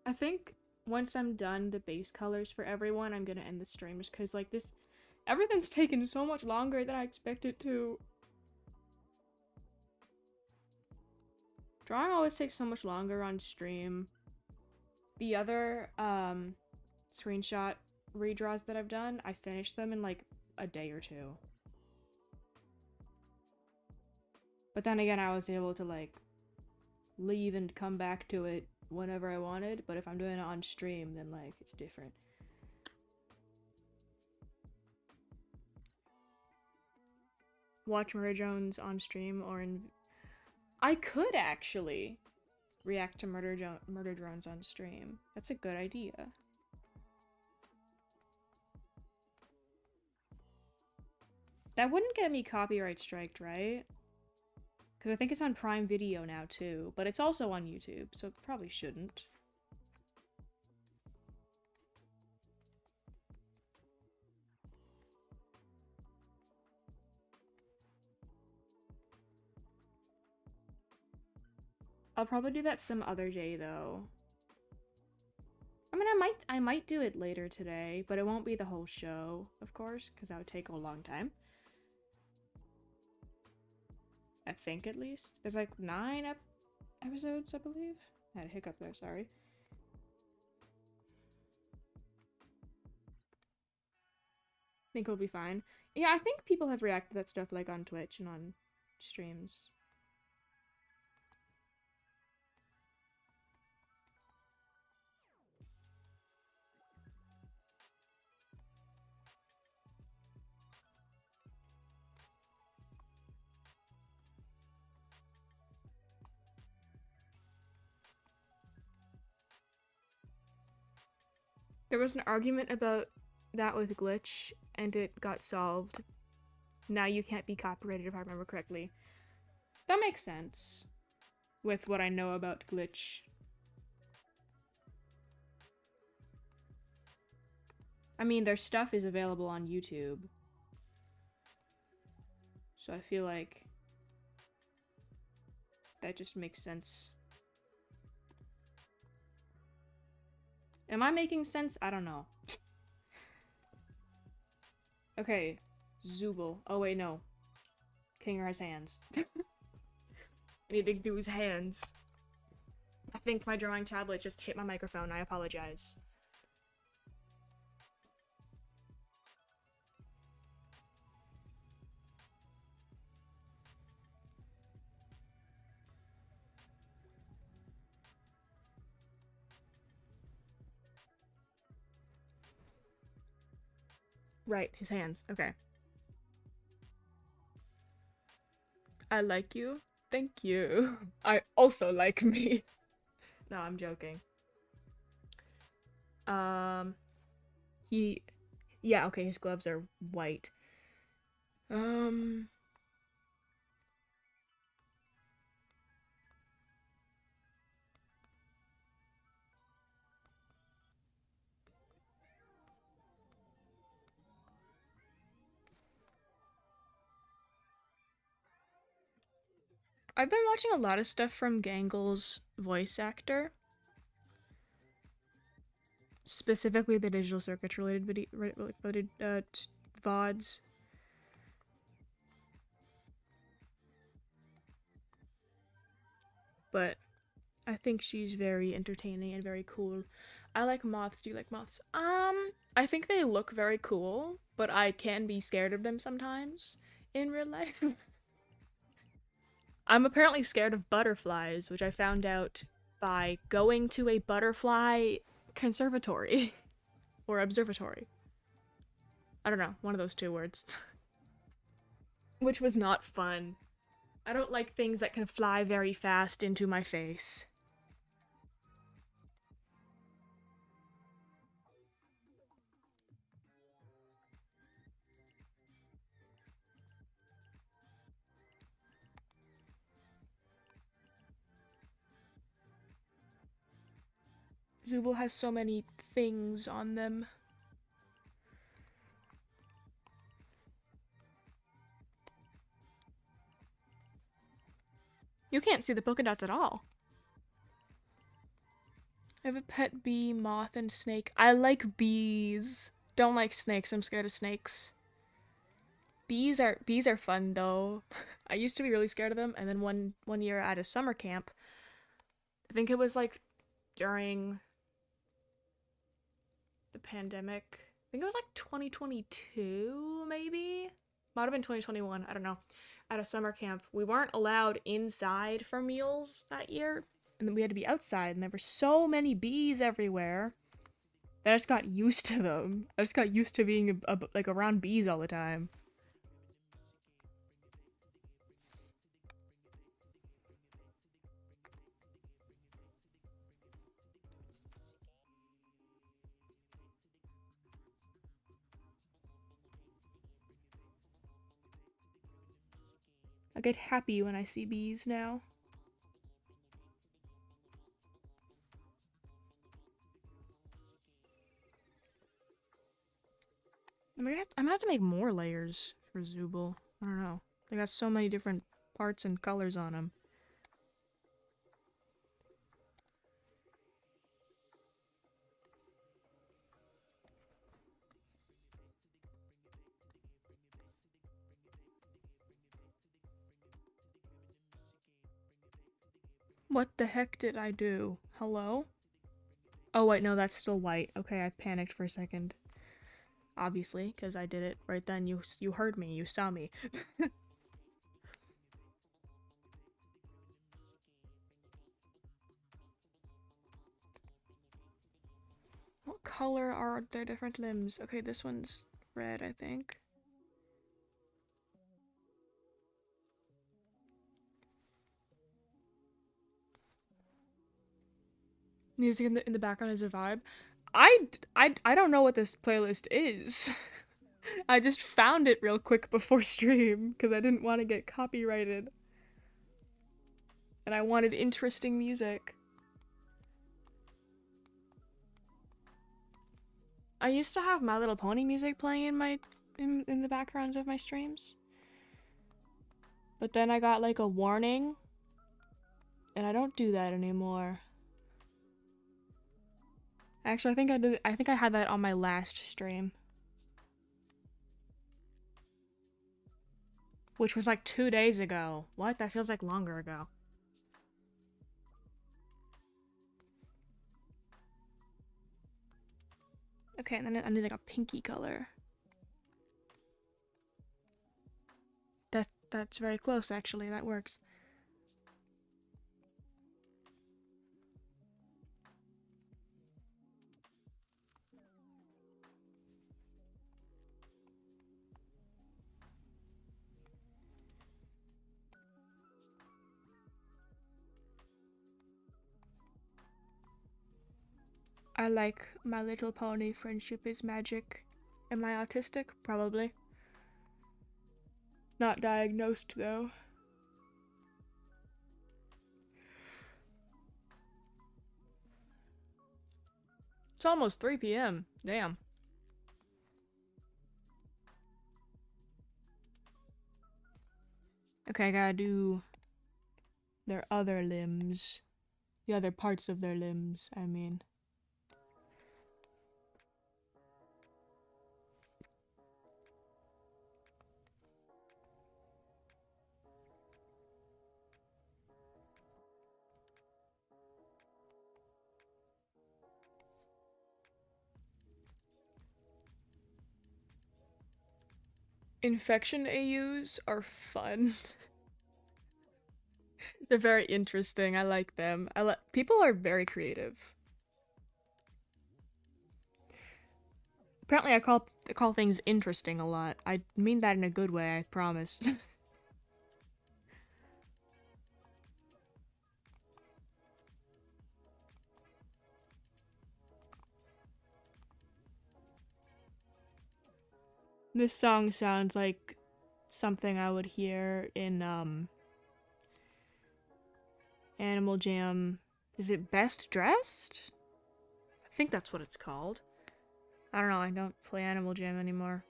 I think once I'm done the base colors for everyone, I'm gonna end the stream just because, like, everything's taken so much longer than I expected to. Drawing always takes so much longer on stream. The other, screenshot redraws that I've done, I finished them in, like, a day or two. But then again, I was able to, like, leave and come back to it whenever I wanted, but if I'm doing it on stream, then, like, it's different. Watch Murder Jones on stream or in... I could actually react to Murder Drones on stream. That's a good idea. That wouldn't get me copyright striked, right? Because I think it's on Prime Video now too, but it's also on YouTube, so it probably shouldn't. I'll probably do that some other day though. I mean, I might do it later today, but it won't be the whole show, of course, because that would take a long time. I think, at least. There's like 9 episodes, I believe. I had a hiccup there, sorry. I think we'll be fine. Yeah, I think people have reacted to that stuff, like, on Twitch and on streams. There was an argument about that with Glitch, and it got solved. Now you can't be copyrighted if I remember correctly. That makes sense. With what I know about Glitch. I mean, their stuff is available on YouTube. So I feel like that just makes sense. Am I making sense? I don't know. Okay, Zooble. Oh wait, no. Kinger has hands. I need to do his hands. I think my drawing tablet just hit my microphone. I apologize. Right, his hands. Okay. I like you. Thank you. I also like me. No, I'm joking. Um, he, yeah, okay, his gloves are white. Um, I've been watching a lot of stuff from Gangle's voice actor, specifically the Digital Circuit related VODs. But I think she's very entertaining and very cool. I like moths. Do you like moths? I think they look very cool, but I can be scared of them sometimes in real life. I'm apparently scared of butterflies, which I found out by going to a butterfly conservatory or observatory. I don't know, one of those two words. Which was not fun. I don't like things that can fly very fast into my face. Zubul has so many things on them. You can't see the polka dots at all. I have a pet bee, moth, and snake. I like bees. Don't like snakes. I'm scared of snakes. Bees are fun though. I used to be really scared of them, and then one year at a summer camp, I think it was like during the pandemic. I think it was like 2022, maybe. Might have been 2021. I don't know. At a summer camp, we weren't allowed inside for meals that year, and then we had to be outside, and there were so many bees everywhere that I just got used to them. I just got used to being like around bees all the time. I get happy when I see bees now. I'm gonna have to make more layers for Zubul. I don't know. They got so many different parts and colors on them. What the heck did I do? Hello? Oh wait, no, that's still white. Okay, I panicked for a second. Obviously, because I did it right then. You heard me. You saw me. What color are their different limbs? Okay, this one's red, I think. Music in the background is a vibe. I don't know what this playlist is. I just found it real quick before stream because I didn't want to get copyrighted. And I wanted interesting music. I used to have My Little Pony music playing in the backgrounds of my streams. But then I got like a warning and I don't do that anymore. Actually, I think I had that on my last stream. Which was like 2 days ago. What? That feels like longer ago. Okay, and then I need like a pinky color. That's very close actually, that works. I like My Little Pony, Friendship is Magic. Am I autistic? Probably. Not diagnosed, though. It's almost 3 p.m. Damn. Okay, I gotta do their other limbs. The other parts of their limbs, I mean. Infection AUs are fun. They're very interesting. I like them. People are very creative. Apparently I call things interesting a lot. I mean that in a good way, I promise. This song sounds like something I would hear in Animal Jam. Is it Best Dressed? I think that's what it's called. I don't know, I don't play Animal Jam anymore.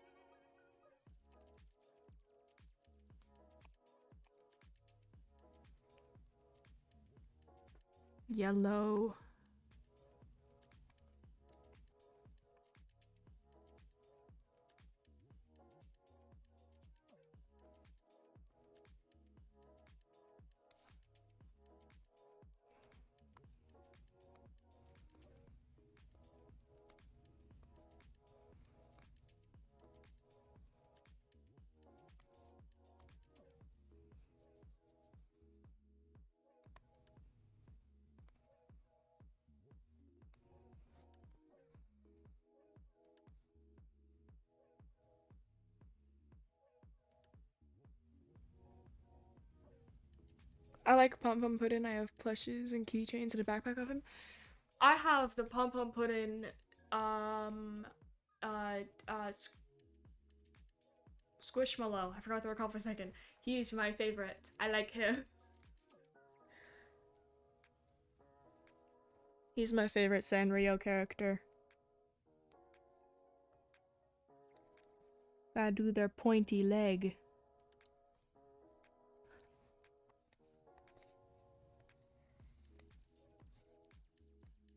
Yellow. I like Pom Pom Puddin'. I have plushes and keychains and a backpack of him. I have the Pom Pom Puddin', um, uh, uh, Squishmallow. I forgot what they were called for a second. He's my favorite. I like him. He's my favorite Sanrio character. Gotta do their pointy leg.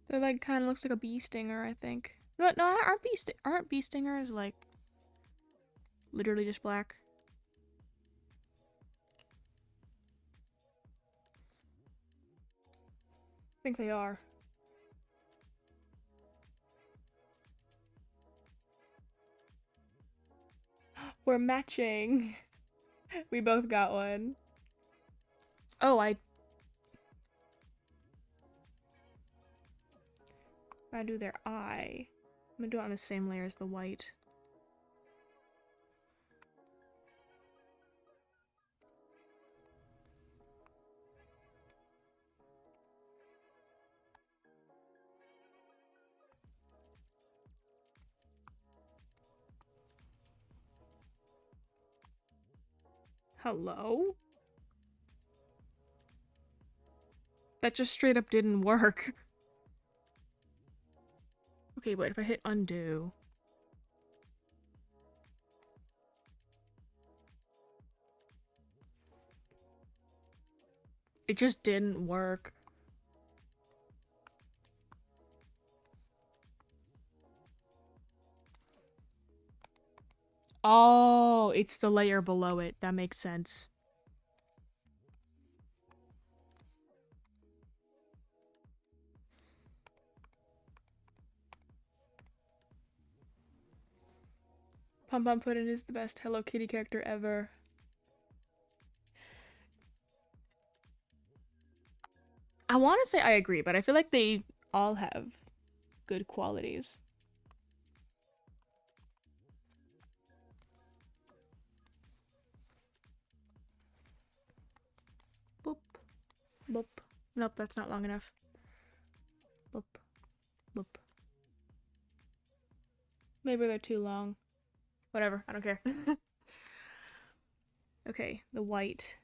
Their leg kind of looks like a bee stinger, I think. No, aren't bee stingers like literally just black? I think they are. We're matching. We both got one. Oh, I do their eye. I'm gonna do it on the same layer as the white. Hello? That just straight up didn't work. Okay, wait, if I hit undo. It just didn't work. Oh, it's the layer below it. That makes sense. Pom Pom Puddin' is the best Hello Kitty character ever. I want to say I agree, but I feel like they all have good qualities. Boop. Boop. Nope, that's not long enough. Boop. Boop. Maybe they're too long. Whatever, I don't care. Okay, the white.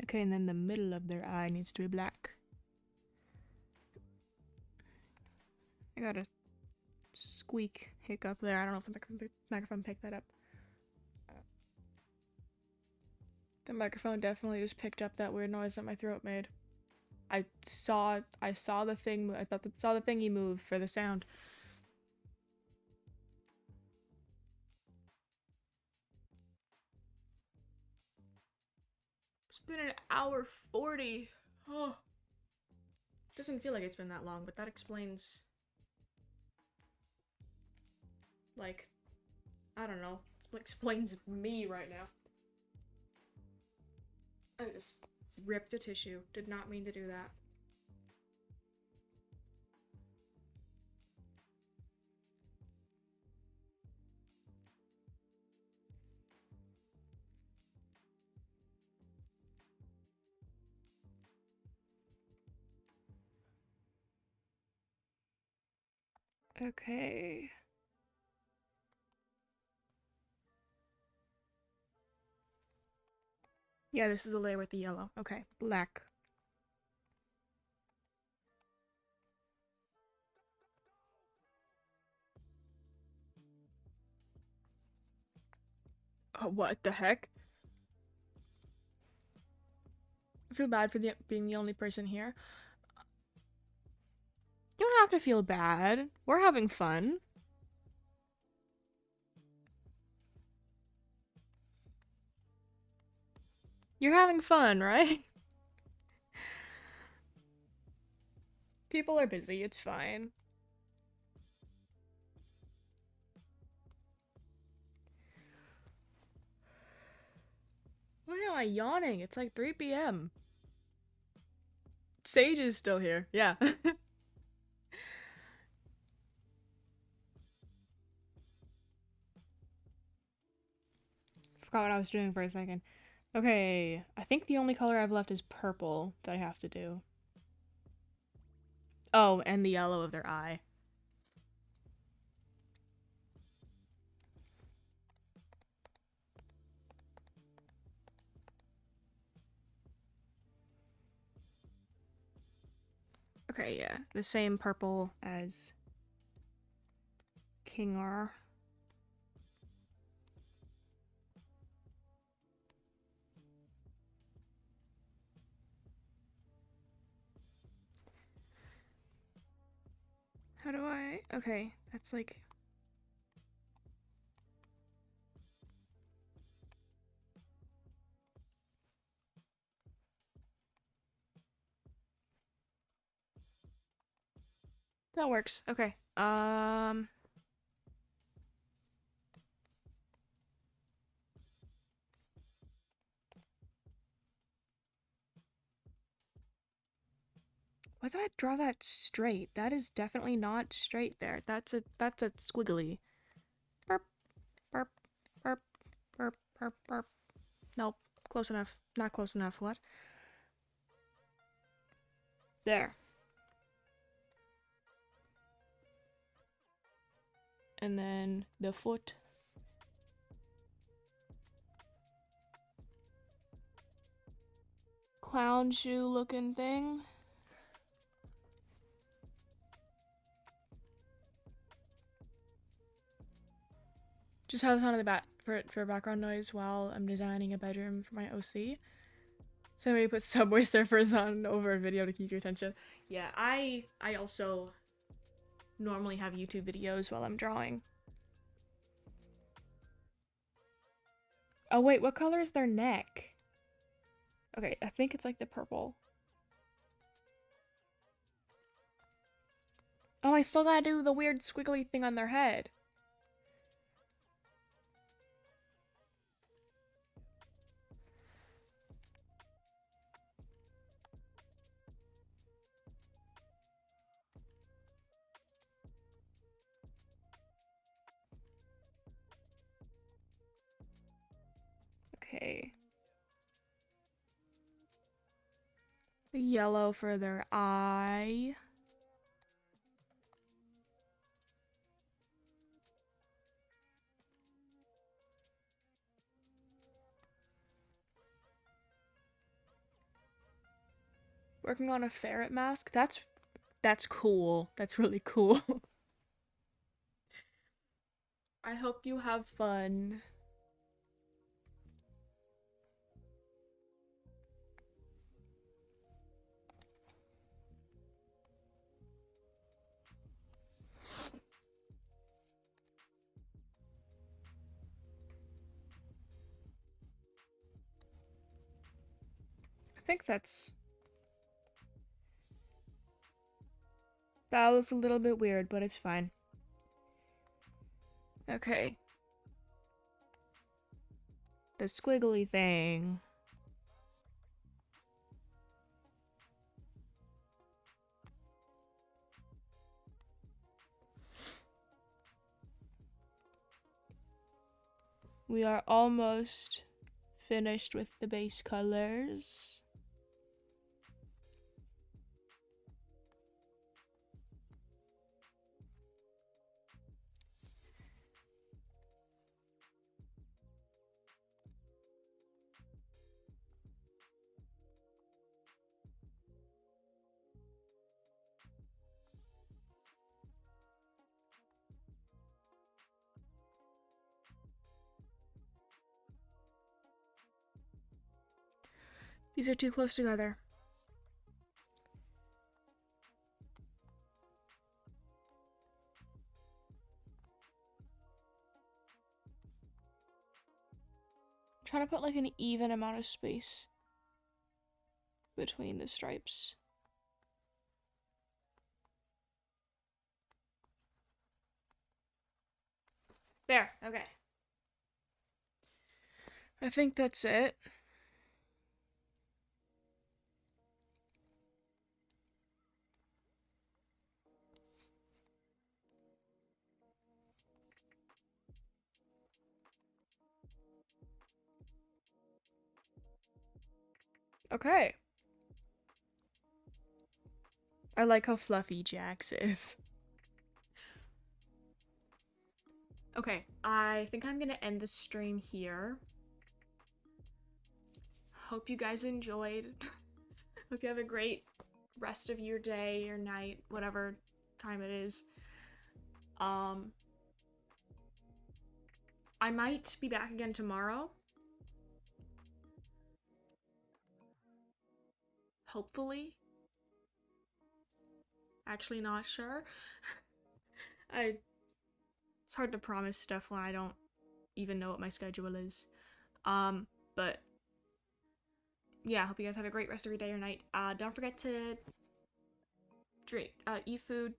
Okay, and then the middle of their eye needs to be black. I got a squeak hiccup there. I don't know if the microphone picked that up. The microphone definitely just picked up that weird noise that my throat made. I saw the thing. I saw the thingy move for the sound. It's been an hour 40. Oh. Doesn't feel like it's been that long, but that explains, like, I don't know. It explains me right now. I just ripped a tissue. Did not mean to do that. Okay. Yeah, this is the layer with the yellow. Okay, black. Oh, what the heck? I feel bad for being the only person here. You don't have to feel bad. We're having fun. You're having fun, right? People are busy, it's fine. Why am I yawning? It's like 3 p.m. Sage is still here. Yeah. Forgot what I was doing for a second. Okay, I think the only color I've left is purple that I have to do. Oh, and the yellow of their eye. Okay, yeah, the same purple as King R. How do I? Okay, that's like. That works. Okay. Why did I draw that straight? That is definitely not straight there. That's a squiggly. Burp, burp, burp, burp, burp, burp. Nope. Close enough. Not close enough. What? There. And then the foot. Clown shoe looking thing. Just have this on in the back for background noise while I'm designing a bedroom for my OC. So maybe put Subway Surfers on over a video to keep your attention. Yeah, I also normally have YouTube videos while I'm drawing. Oh wait, what color is their neck? Okay, I think it's like the purple. Oh, I still gotta do the weird squiggly thing on their head. Okay. The yellow for their eye. Working on a ferret mask. That's cool. That's really cool. I hope you have fun. I think that was a little bit weird, but it's fine. Okay. The squiggly thing. We are almost finished with the base colors. These are too close together. I'm trying to put like an even amount of space between the stripes. There, okay. I think that's it. Okay. I like how fluffy Jax is. Okay, I think I'm gonna end the stream here. Hope you guys enjoyed. Hope you have a great rest of your day or night, whatever time it is. I might be back again tomorrow. Hopefully. Actually not sure. It's hard to promise stuff when I don't even know what my schedule is. But yeah, I hope you guys have a great rest of your day or night. Don't forget to eat food,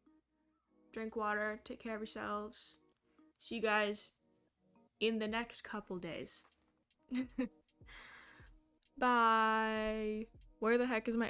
drink water, take care of yourselves. See you guys in the next couple days. Bye. Where the heck is my